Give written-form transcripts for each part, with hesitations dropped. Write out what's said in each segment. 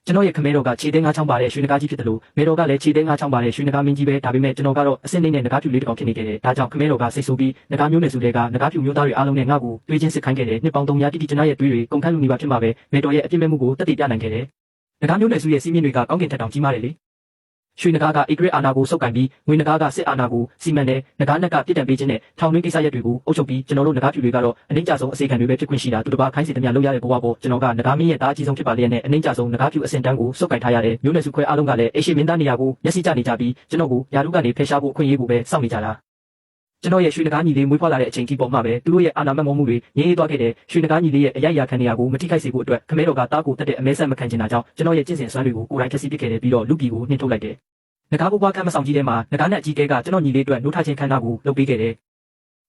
ကျွန်တော်ရဲ့ခမဲတော်ကခြေသေးငါးချောင်းပါတဲ့ရွှေနဂါးကြီးဖြစ်တယ်လို့မဲတော်ကလည်းခြေသေးငါးချောင်းပါတဲ့ရွှေနဂါးမင်းကြီးပဲဒါပေမဲ့ကျွန်တော်ကတော့အစင်းနဲ့နဂါးဖြူလေးတစ်ကောင်ဖြစ်နေခဲ့တယ်ဒါကြောင့်ခမဲတော်ကစိတ်ဆိုးပြီးနဂါးမျိုးနွယ်စုတွေကနဂါးဖြူမျိုးသားတွေအားလုံးနဲ့ငါ့ကိုတွေးချင်းစစ်ခိုင်းခဲ့တယ်နှစ်ပေါင်း300တိတိကျွန်တော်ရဲ့တွေးတွေကုန်ခန်းလူနေပါဖြစ်မှာပဲမဲတော်ရဲ့အပြစ်မဲ့မှုကိုတက်တည်ပြနိုင်ခဲ့တယ်နဂါးမျိုးနွယ်စုရဲ့စီးမြင့်တွေကကောင်းကင်ထက်တောင်ကြီးမားတယ်လေရွှေနဂါးကဧကရအာနာကိုစုပ်ကိုင်ပြီးငွေနဂါးကစစ်အာနာကိုစီမံတယ်နဂါးနက်ကပြစ်ဒဏ်ပေးခြင်းနဲ့ထောင်တွင်းကိစ္စရပ်တွေကိုအုပ်ချုပ်ပြီးကျွန်တော်တို့နဂါးဖြူတွေကတော့အနှိမ့်ကြဆုံးအစေခံတွေပဲဖြစ်ခွင့်ရှိတာသူတစ်ပါးခိုင်းစီသမျှလုပ်ရတဲ့ဘဝပေါ်ကျွန်တော်ကနဂါးမင်းရဲ့တားအကြီးဆုံးဖြစ်ပါလျက်နဲ့အနှိမ့်ကြဆုံးနဂါးဖြူအစင်တန်းကိုစုပ်ကိုင်ထားရတယ်မျိုးနွယ်စုခွဲအားလုံးကလည်းအရှိမင်းသားနေရာကိုမျက်စိကျနေကြပြီးကျွန်တော်ကိုယာရုကနေဖယ်ရှားဖို့အခွင့်အရေးကိုပဲစောင့်နေကြတာကျွန်တော်ရဲ့ရွှေနဂါးညီလေးမွေးဖွားလာတဲ့အချိန်ကြီးပေါ်မှာပဲသူတို့ရဲ့အာဏာမတ်မောမှုတွေငြင်းအေးသွားခဲ့တဲ့ရွှေနဂါးညီလေးရဲ့အရိုက်အရာခံနေရာကိုမထိခိုက်စေဖို့အတွက်ခမဲတော်ကတားကိုတက်တဲ့အမဲဆက်မခံချင်တာကြောင့်ကျွန်တော်ရဲ့ကျင့်စဉ်စွမ်းတွေကိုကိုယ်တိုင်ဖျက်ဆီးပစ်ခဲ့တယ်ပြီးတော့လူပြည်ကိုနှင်ထုတ်လိုက်တယ်နဂါးဘွားခမ်းမဆောင်ကြီးထဲမှာနဂါးနဲ့အကြီးကဲကကျွန်တော်ညီလေးအတွက်နှိုးထားခြင်းခန်းနာကိုလုပ်ပေးခဲ့တယ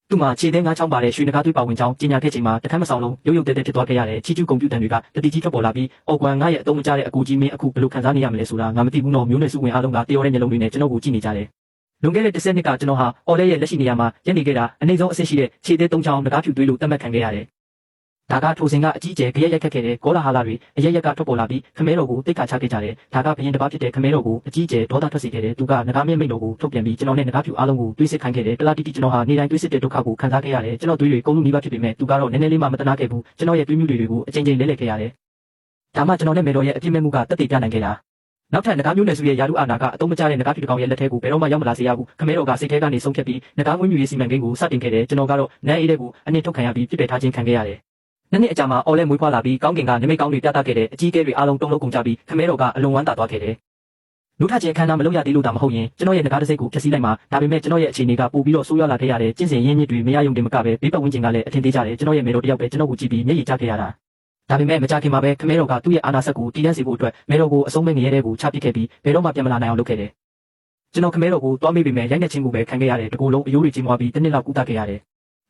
်သူ့မှာခြေသေးငါးချောင်းပါတဲ့ရွှေနဂါးသွေးပါဝင်ကြောင်းကြီးညာခဲ့ချိန်မှာတခမ်းမဆောင်လုံးရုပ်ရုပ်တဲတဲဖြစ်သွားခဲ့ရတယ်ချီကျူးကွန်ပျူတာတွေကတတိကြီးထွက်ပေါ်လာပြီးအော်ကွမ်ငါရဲ့အတုံးမကျတဲ့အကူကြီးမင်းအခုဘယ်လိုခံစားနေရမလဲဆိုတာငါမသိဘူးတော့မျိုးနွယ်စုဝင်အားလုံးကတရောတဲ့မျက်လုံးတွေနဲ့ကျွန်တော်ကိုကြည့်နေကြတယ်လွန်ခဲ့တဲ့10နှစ်ကကျွန်တော်ဟာအော်လဲရဲ့လက်ရှိနေရာမှာရပ်နေခဲ့တာအနေဆုံးအဆင့်ရှိတဲ့ခြေသေး3ချောင်းနဂါးဖြူသွေးလို့သတ်မှတ်ခံခဲ့ရတယ်ဒါကထိုစဉ်ကအကြီးကျယ်ကြရက်ရိုက်ခတ်ခဲ့တဲ့ကောလာဟာလာတွေအရက်ရက်ကထွက်ပေါ်လာပြီးခမဲတော်ကိုတိတ်ခါချခဲ့ကြတယ်ဒါကဘရင်တစ်ပါးဖြစ်တဲ့ခမဲတော်ကိုအကြီးကျယ်ဒေါသထွက်စေခဲ့တယ်သူကနဂါးမင်းမိတ်တော်ကိုထုတ်ပြန်ပြီးကျွန်တော်နဲ့နဂါးဖြူအားလုံးကိုတွေးစစ်ခိုင်းခဲ့တယ်တလားတီတီကျွန်တော်ဟာနေတိုင်းတွေးစစ်တဲ့ဒုက္ခကိုခံစားခဲ့ရတယ်ကျွန်တော်တွေးတွေကုန်လူနီးပါးဖြစ်ပေမဲ့သူကတော့နည်းနည်းလေးမှမတနာခဲ့ဘူးကျွန်တော်ရဲ့တွေးမှုတွေကိုအချိန်ချင်းလဲလှယ်ခဲ့ရတယ်ဒါမှကျွန်တော်နဲ့မေတော်ရဲ့အပြစ်မဲ့မှုကတက်တည်ပြနိုင်ခဲ့တာနောက်ထပ်နဂါးမျိုးနွယ်စုရဲ့ယာရုအာနာကအတုံးမကျတဲ့နဂါးဖြူတစ်ကောင်ရဲ့လက်ထဲကိုဘယ်တော့မှရောက်မလာစေရဘူးခမဲတော်ကစိတ်ထဲကနေဆုံးဖြတ်ပြီးနဂါးငွေမြူရေးစီမံကိန်းကိုစတင်ခဲ့တယ်ကျွန်တော်ကတော့နန်းအေးတဲ့ကိုအနှိမ့်ထုတ်ခံရပြီးပြစ်ပယ်ထားခြင်းခံခဲ့ရတယ်နှစ်အကြာမှာအော်လဲမွေးဖွားလာပြီးကောင်းကင်ကနမိတ်ကောင်းတွေပြသခဲ့တဲ့အကြီးအကဲတွေအားလုံးတုံးလုံးကုန်ကြပြီးခမဲတော်ကအလွန်ဝမ်းသာသွားခဲ့တယ်လူထချင်းခန်းနာမလုပ်ရသေးလို့တာမဟုတ်ရင်ကျွန်တော်ရဲ့နဂါးတစိတ်ကိုဖျက်ဆီးလိုက်မှာဒါပေမဲ့ကျွန်တော်ရဲ့အခြေအနေကပိုပြီးတော့ဆိုးရွားလာခဲ့ရတယ်ကျင့်စဉ်ရင်းမြစ်တွေမရယုံတင်မကပဲဘေးပတ်ဝန်းကျင်ကလည်းအထင်သေးကြတယ်ကျွန်တော်ရဲ့မေတော်တယောက်ပဲကျွန်တော်ကိုကြည့်ပြီးမျက်ရည်ကျခဲ့ရတာဒါပေမဲ့မကြခင်မှာပဲခမဲတော်ကသူ့ရဲ့အာနာဆက်ကိုတည်တံ့စေဖို့အတွက်မေတော်ကိုအဆုံးမဲ့ငရဲတဲ့ကိုချပစ်ခဲ့ပြီးဘယ်တော့မှပြန်မလာနိုင်အောင်လုပ်ခဲ့တယ်ကျွန်တော်ခမဲတော်ကိုတွားမိပေမဲ့ရိုက်နှက်ခြင်းကိုပဲခံခဲ့ရတယ်တကူလုံးအယိုးတွေကြီးမွားပြီးတစ်နှစ်လောက်ကူးတတ်ခဲ့ရတယ်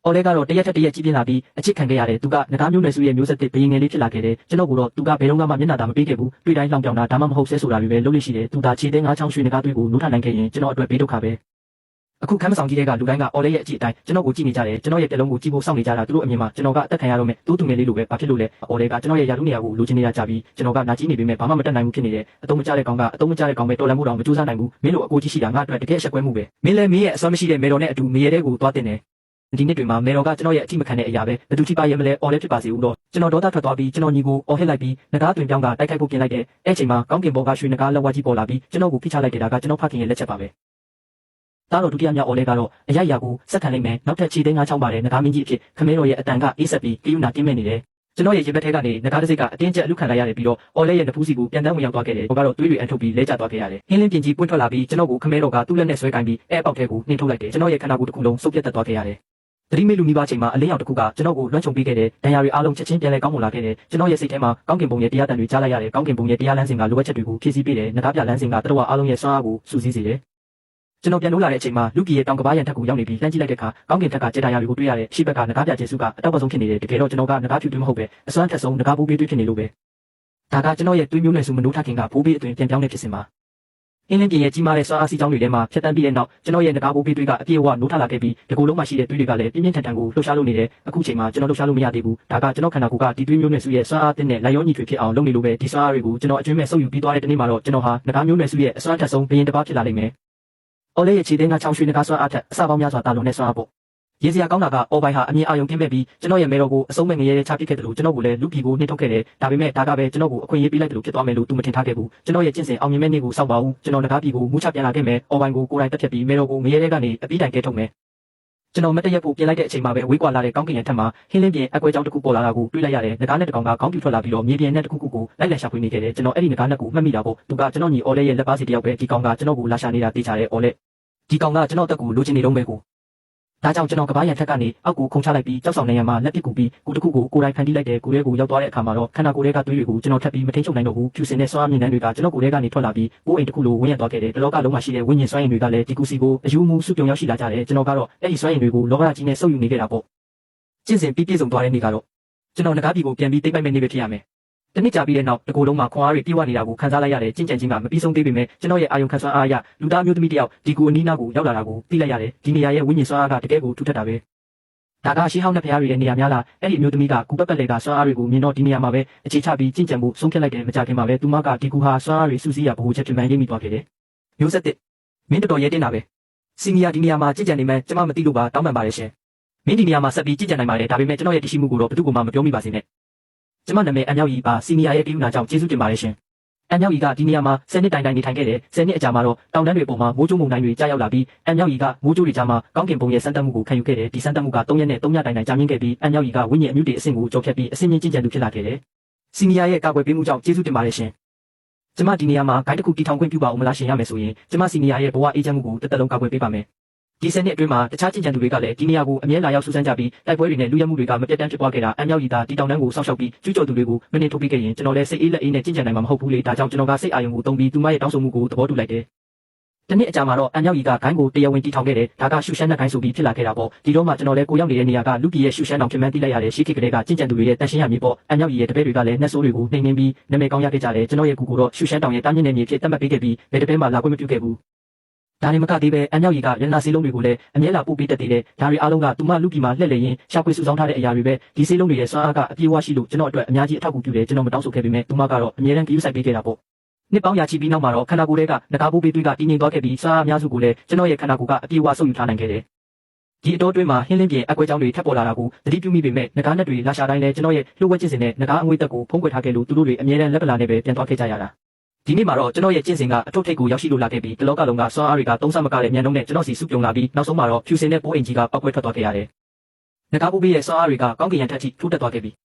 အော်လဲကတော့တရက်ထက်တရက်ကြီးပြင်းလာပြီးအချစ်ခံခဲ့ရတယ်သူကနဂါးမျိုးနွယ်စုရဲ့မျိုးဆက်တစ်ဘရင်ငယ်လေးဖြစ်လာခဲ့တယ်ကျွန်တော်ကတော့သူကဘယ်တော့မှမျက်နှာသာမပေးခဲ့ဘူးတွေ့တိုင်းလောင်ပြောင်တာဒါမှမဟုတ်ဆဲဆိုတာတွေပဲလုပ်လို့ရှိတယ်သူသာခြေသေးငါးချောင်းရွှေနဂါးသွေးကိုနိုးထနိုင်ခဲ့ရင်ကျွန်တော်အတွက်ဘေးဒုက္ခပဲအခုခမ်းမဆောင်ကြီးတွေကလူတိုင်းကအော်လဲရဲ့အကြည့်အတိုင်းကျွန်တော်ကိုကြည့်နေကြတယ်ကျွန်တော်ရဲ့တက်လုံးကိုကြည့်ဖို့စောင့်နေကြတာသူတို့အမြင်မှာကျွန်တော်ကအသက်ခံရတော့မယ်သူငယ်လေးလိုပဲဘာဖြစ်လို့လဲအော်လဲကကျွန်တော်ရဲ့ယာရုနေရာကိုလိုချင်နေတာကြပြီးကျွန်တော်ကနာကြီးနေပေမဲ့ဘာမှမတတ်နိုင်ဘူးဖြစ်နေတယ်အတုံးမကျတဲ့ကောင်ကအတုံးမကျတဲ့ကောင်ပဲတော်လန်မှုတော့မကြိုးစားနိုင်ဘူးမင်းတို့အကိုကြီးရှိတာငါအတွက်တကယ်အဆက်ကွဲမှုပဲမင်းလည်းမင်းရဲ့အစွမ်းမရှိတဲ့မေတော်နဲ့အတူနေရတဲ့ကိုသွားတင်တယ်ဒီနေ့တွေမှာမေတော်ကကျွန်တော်ရဲ့အထိမခံတဲ့အရာပဲဘယ်သူထိပါရဲမလဲအော်လဲဖြစ်ပါစေဦးတော့ကျွန်တော်ဒေါသထွက်သွားပြီးကျွန်တော်ညီကိုအော်ဟစ်လိုက်ပြီးနဂါးတွင်ပြောင်းကတိုက်ခိုက်ဖို့ပြင်လိုက်တဲ့အဲ့ချိန်မှာကောင်းကင်ဘောကရွှေနဂါးလက်ဝါးကြီးပေါ်လာပြီးကျွန်တော်ကိုဖိချလိုက်တဲ့ဒါကကျွန်တော်ဖခင်ရဲ့လက်ချက်ပါပဲဒါတော့ဒုတိယမြောက်အော်လဲကတော့အရိုက်ရာကိုစက်ခံလိုက်မယ်နောက်ထပ်ခြေသိန်းငါးချောင်းပါတယ်နဂါးမင်းကြီးအဖြစ်ခမဲတော်ရဲ့အတန်ကအေးဆက်ပြီးကိယူနာတင်းမဲ့နေတယ်ကျွန်တော်ရဲ့ရင်ဘတ်ထဲကနေနဂါးတစ်စိတ်ကအတင်းကျပ်အလုခံလိုက်ရတယ်ပြီးတော့အော်လဲရဲ့နဖူးစီကိုပြန်တန်းဝင်ရောက်သွားခဲ့တယ်ဟိုကတော့သွေးတွေအန်ထုတ်ပြီးလဲကျသွားခဲ့ရတယ်ဟင်းလင်းပြင်ကြီးပွင့်ထွက်လာပြီးကျွန်တော်ကိုခမဲတော်ကသူ့လက်နဲ့ဆွဲကင်ပြီးအဲပေါက်ထဲကိုနှင်ထုတ်လိုက်တယ်ကျွန်တော်ရဲ့ခန္ဓာကိုယ်တစ်ခုလုံးစုပ်ပြတ်တက်သွားခဲ့ရတယ်တတိမေလူနီးပါးချိန်မှာအလင်းရောင်တစ်ခုကကျွန်တော်ကိုလွှမ်းခြုံပေးခဲ့တဲ့ဒဏ်ရာတွေအားလုံးချက်ချင်းပြန်လဲကောင်းမွန်လာခဲ့တယ်ကျွန်တော်ရဲ့စိတ်ထဲမှာကောင်းကင်ဘုံရဲ့တရားတန်တွေကြားလိုက်ရတယ်ကောင်းကင်ဘုံရဲ့တရားလမ်းစဉ်ကလိုအပ်ချက်တွေကိုဖြည့်ဆည်းပေးတယ်နဂါးပြလမ်းစဉ်ကတတော်အားလုံးရဲ့စွမ်းအားကိုစုစည်းစေတယ်ကျွန်တော်ပြန်လို့လာတဲ့အချိန်မှာလူပြည်ရဲ့တောင်ကဘာရန်ထက်ကိုရောက်နေပြီးလှမ်းကြည့်လိုက်တဲ့အခါကောင်းကင်ထက်ကကြေတာယာတွေကိုတွေ့ရတဲ့ရှေ့ဘက်ကနဂါးပြကျေစုကအတောက်ပဆုံးဖြစ်နေတယ်တကယ်တော့ကျွန်တော်ကနဂါးဖြူတွေးမဟုတ်ပဲအစွမ်းထက်ဆုံးနဂါးဘိုးဘေးတွေးဖြစ်နေလို့ပဲဒါကကျွန်တော်ရဲ့တွေးမျိုးနဲ့စုမနိုးထခင်ကဘိုးဘေးအသွင်ပြန်ပြောင်းနေဖြစ်စဉ်မှာအင်းလင်းပြင်ရဲ့ကြီးမားတဲ့စွမ်းအားစီးကြောင်းတွေထဲမှာဖြတ်တန်းပြီးတဲ့နောက်ကျွန်တော်ရဲ့နဂါးဘိုးဘေးတွေကအပြည့်အဝနိုးထလာခဲ့ပြီးဒီကိုယ်လုံးမှာရှိတဲ့တွေးတွေကလည်းပြင်းပြင်းထန်ထန်ကိုလှုပ်ရှားလို့နေတယ်အခုချိန်မှာကျွန်တော်လှုပ်ရှားလို့မရသေးဘူးဒါကကျွန်တော်ခန္ဓာကိုယ်ကဒီတွေးမျိုးနဲ့စုရဲ့စွမ်းအားတင်းနဲ့လိုက်ရောညီထွေဖြစ်အောင်လုပ်နေလို့ပဲဒီစွမ်းအားတွေကိုကျွန်တော်အကျွမ်းမဲ့ဆုပ်ယူပြီးသွားတဲ့တနေ့မှာတော့ကျွန်တော်ဟာနဂါးမျိုးနဲ့စုရဲ့အစွမ်းထက်ဆုံးဘရင်တစ်ပါးဖြစ်လာလိမ့်မယ်အော်လဲရဲ့ခြေသိန်းငါးချောင်းရွှေနဂါးစွမ်းအားထက်အစပေါင်းများစွာတာလွန်တဲ့စွမ်းအားပေါ့ရေစရာကောင်းတာကအော်ဘိုင်ဟာအမြင်အာရုံကင်းမဲ့ပြီးကျွန်တော်ရဲ့မေတော်ကိုအဆုံးမဲ့ငရဲရဲချပစ်ခဲ့တယ်လို့ကျွန်တော်ကလည်းလူပြည်ကိုနှိမ့်ထုတ်ခဲ့တယ်ဒါပေမဲ့ဒါကပဲကျွန်တော်ကိုအခွင့်အရေးပေးလိုက်တယ်လို့ဖြစ်သွားမယ်လို့သူမထင်ထားခဲ့ဘူးကျွန်တော်ရဲ့ကျင့်စဉ်အောင်မြင်မဲ့နေ့ကိုစောင့်ပါဦးကျွန်တော်နဂါးပြည်ကိုမူးချပြန်လာခဲ့မယ်အော်ဘိုင်ကိုကိုယ်တိုင်တက်ဖြတ်ပြီးမေတော်ကိုငရဲရဲကနေအပြီးတိုင်ကဲထုတ်မယ်ကျွန်တော်မတည့်ရက်ဖို့ပြင်လိုက်တဲ့အချိန်မှာပဲဝေးကွာလာတဲ့ကောင်းကင်ရံထက်မှာဟင်းလင်းပြင်အကွဲကြောင်တစ်ခုပေါ်လာတာကိုတွေ့လိုက်ရတယ်ငကားနဲ့တကောင်ကခေါင်းပြူထွက်လာပြီးတော့မြေပြင်နဲ့တစ်ခုခုကိုလိုက်လည်ရှာဖွေနေခဲ့တယ်ကျွန်တော်အဲ့ဒီငကားနဲ့ကိုမှတ်မိတာပေါ့သူကကျွန်တော်ညီအော်လဲရဲ့လက်ပါစီတယောက်ပဲဒီကောင်ကကျွန်တော်ကိုလာရှာနေတာသိချတယ်အော်လဲဒီကောင်ကကျွန်တော်တက်ကိုလိုချင်နေတော့ပဲကိုဒါကြောင့်ကျွန်တော်ကဘာရံထက်ကနေအောက်ကိုခုန်ချလိုက်ပြီးကြောက်ဆောင်နေရမှာလက်ပစ်ကူပြီးကိုတစ်ခုကိုကိုယ်တိုင်ဖန်တီးလိုက်တဲ့ကိုရဲကိုရောက်သွားတဲ့အခါမှာတော့ခန္ဓာကိုယ်တွေကသွေးတွေကိုကျွန်တော်ထပ်ပြီးမထိန်ချုပ်နိုင်တော့ဘူးဖြူစင်တဲ့စွမ်းအမြင်တန်းတွေကကျွန်တော်ကိုယ်တွေကနေထွက်လာပြီးကိုယ်အိမ်တစ်ခုလိုဝင်းရသွားခဲ့တယ်ဒီလောကလုံးမှာရှိတဲ့ဝိညာဉ်စွမ်းအင်တွေကလည်းဒီကူစီကိုအယူမူစုပြုံရောက်ရှိလာကြတယ်ကျွန်တော်ကတော့အဲ့ဒီစွမ်းအင်တွေကိုလောကကြီးနဲ့ဆုပ်ယူနေခဲ့တာပေါ့ကျင့်စဉ်ပြီးပြည့်စုံသွားတဲ့နေ့ကတော့ကျွန်တော်ငကားပြည်ကိုပြန်ပြီးတိတ်ပိုက်မဲ့နေပဲဖြစ်ရမယ်တနစ်ကြပြီးတဲ့နောက်တကူလုံးမှာခွန်အားတွေပြေဝနေတာကိုခန်းစားလိုက်ရတဲ့ကျင့်ကြံခြင်းကမပြီးဆုံးသေးပေမဲ့ကျွန်တော်ရဲ့အာယုံခံစွမ်းအားအရလူသားမျိုးသမီးတယောက်ဒီကူအနီးနားကိုရောက်လာတာကိုသိလိုက်ရတယ်ဒီနေရာရဲ့ဝိညာဉ်စွမ်းအားကတကယ်ကိုထူထပ်တာပဲ ဒါကရှေးဟောင်းတဲ့ဖျားတွေရဲ့နေရာများလားအဲ့ဒီအမျိုးသမီးကကူပတ်ပတ်လေကစွမ်းအားတွေကိုမြင်တော့ဒီနေရာမှာပဲအခြေချပြီးကြင်ကြံမှုဆုံးဖြတ်လိုက်တယ်မကြခင်မှာပဲသူမကဒီကူဟာစွမ်းအားတွေစုစည်းရဘိုးချက်ဖြစ်မှန်းရိပ်မိသွားခဲ့တယ်မျိုးဆက်တစ်မင်းတော်တော်ရဲတင်တာပဲစီနီယာဒီနေရာမှာကြင်ကြံနေမှကျမမသိလို့ပါတောင်းပန်ပါတယ်ရှင်မင်းဒီနေရာမှာဆက်ပြီးကြင်ကြံနိုင်ပါတယ်ဒါပေမဲ့ကျွန်တော်ရဲ့တရှိမှုကိုတော့ဘယ်သူမှမပြောမိပါစေနဲ့ကျမနာမည်အန်မြောက်ကြီးပါစီနီယာရဲ့ကိယူနာကြောင့်ကျေးဇူးတင်ပါတယ်ရှင်အန်မြောက်ကြီးကဒီနေရာမှာ10နှစ်တိုင်တိုင်နေထိုင်ခဲ့တယ်10နှစ်အကြာမှာတော့တောင်တန်းတွေပေါ်မှာမိုးကြိုးမုန်တိုင်းတွေကြားရောက်လာပြီးအန်မြောက်ကြီးကမိုးကြိုးတွေကြားမှာကောင်းကင်ဘုံရဲ့စမ်းသပ်မှုကိုခံယူခဲ့တယ်ဒီစမ်းသပ်မှုက3ရက်နဲ့3ညတိုင်တိုင်ကြာမြင့်ခဲ့ပြီးအန်မြောက်ကြီးကဝိညာဉ်အမျိုးတွေအဆင့်ကိုကျော်ဖြတ်ပြီးအဆင့်မြင့်ကျင့်ကြံသူဖြစ်လာခဲ့တယ်စီနီယာရဲ့ကာကွယ်ပေးမှုကြောင့်ကျေးဇူးတင်ပါတယ်ရှင်ကျမဒီနေရာမှာဂိုင်းတစ်ခုတီထောင်ခွင့်ပြုပါဦးမလားရှင်ရမယ်ဆိုရင်ကျမစီနီယာရဲ့ဘဝအေးချမ်းမှုကိုတစ်သက်လုံးကာကွယ်ပေးပါမယ်ဒီစနစ်အတွင်းမှာတခြားကျင့်ကြံသူတွေကလည်းဒီနေရာကိုအမြဲလာရောက်စူးစမ်းကြပြီးတိုက်ပွဲတွေနဲ့လူရဲမှုတွေကမပြတ်တမ်းဖြစ်ပွားခဲ့တာအမြောက်ရီသားဒီတောင်တန်းကိုစောင့်ရှောက်ပြီးကျူးကျော်သူတွေကိုမနှင်ထုတ်ပေးခဲ့ရင်ကျွန်တော်လည်းစိတ်အေးလက်အေးနဲ့ကျင့်ကြံနိုင်မှာမဟုတ်ဘူးလေဒါကြောင့်ကျွန်တော်ကစိတ်အာရုံကိုတုံးပြီးသူမရဲ့တောင်းဆိုမှုကိုသဘောတူလိုက်တယ်တနေ့အကြာမှာတော့အမြောက်ရီကဂိုင်းကိုတရားဝင်တီထောင်ခဲ့တယ်ဒါကရှူရှမ်းတဲ့ဂိုင်းဆိုပြီးဖြစ်လာခဲ့တာပေါ့ဒီတော့မှကျွန်တော်လည်းကိုရောက်နေတဲ့နေရာကလူပြည်ရဲ့ရှူရှမ်းတောင်ဖြစ်မှန်းသိလိုက်ရတယ်ရှိခေတ်ကလေးကကျင့်ကြံသူတွေရဲ့တန်ရှင်းရမြေပေါ့အမြောက်ရီရဲ့တပည့်တွေကလည်းနှက်ဆိုးတွေကိုနှိမ်နှင်းပြီးနာမည်ကောင်းရခဲ့ကြတယ်ကျွန်တော်ရဲ့ကူကိုတော့ရှူရှမ်းတောင်ရဲ့တားမြင့်တဲ့မြေဖြစ်သတ်မှတ်ပေးခဲ့ပြီးဘယ်တပည့်မှလာခွင့်မပြုခဲ့ဘူးဒါနဲ့မကသေးပဲအန်မြောက်ရီကရန်နာစေးလုံးတွေကိုလည်းအမြဲလာပို့ပေးတတ်သေးတယ်ဒါတွေအားလုံးကသူမလူပြည်မှာလှည့်လည်ရင်ရှာဖွေစုဆောင်းထားတဲ့အရာတွေပဲဒီစေးလုံးတွေရဲ့စွမ်းအားကအပြည့်အဝရှိလို့ကျွန်တော်အတွက်အများကြီးအထောက်အကူပြုတယ်ကျွန်တော်မတောင်းဆိုခဲ့ပေမဲ့သူမကတော့အမြဲတမ်းကြည့်ဆိုင်ပေးခဲ့တာပေါ့နှစ်ပေါင်းရာချီပြီးနောက်မှာတော့ခန္ဓာကိုယ်တွေကငကားပိုးပေးသွေးကတည်ငြိမ်သွားခဲ့ပြီးစွမ်းအားအများစုကိုလည်းကျွန်တော်ရဲ့ခန္ဓာကိုယ်ကအပြည့်အဝဆုပ်ယူထားနိုင်ခဲ့တယ်ဒီအတော်တွင်းမှာဟင်းလင်းပြင်အကွဲကြောင်းတွေထပ်ပေါ်လာတာကိုသတိပြုမိပေမဲ့ငကားနဲ့တွေလာရှာတိုင်းလဲကျွန်တော်ရဲ့လှုပ်ဝက်ကျင့်စဉ်နဲ့ငကားအငွေ့တက်ကိုဖုံးကွယ်ထားခဲ့လို့သူတို့တွေအမြဲတမ်းလက်ပလာနဲ့ပဲပြန်သွားခဲ့ကြရတာဒီနေ့မှာတော့ကျွန်တော်ရဲ့ကျင့်စဉ်ကအထုပ်ထိပ်ကိုရောက်ရှိလို့လာခဲ့ပြီးတလောကလုံးကစွမ်းအားတွေကသုံးဆမကတဲ့မြန်နှုန်းနဲ့ကျွန်တော်စီစုပြုံလာပြီးနောက်ဆုံးမှာတော့ဖြူစင်တဲ့ပိုးအိမ်ကြီးကပောက်ကွဲထွက်သွားခဲ့ရတယ်။ငကားပိုးပေးရဲ့စွမ်းအားတွေကကောင်းကင်ရန်ထက်ထိထိုးတက်သွားခဲ့ပြီ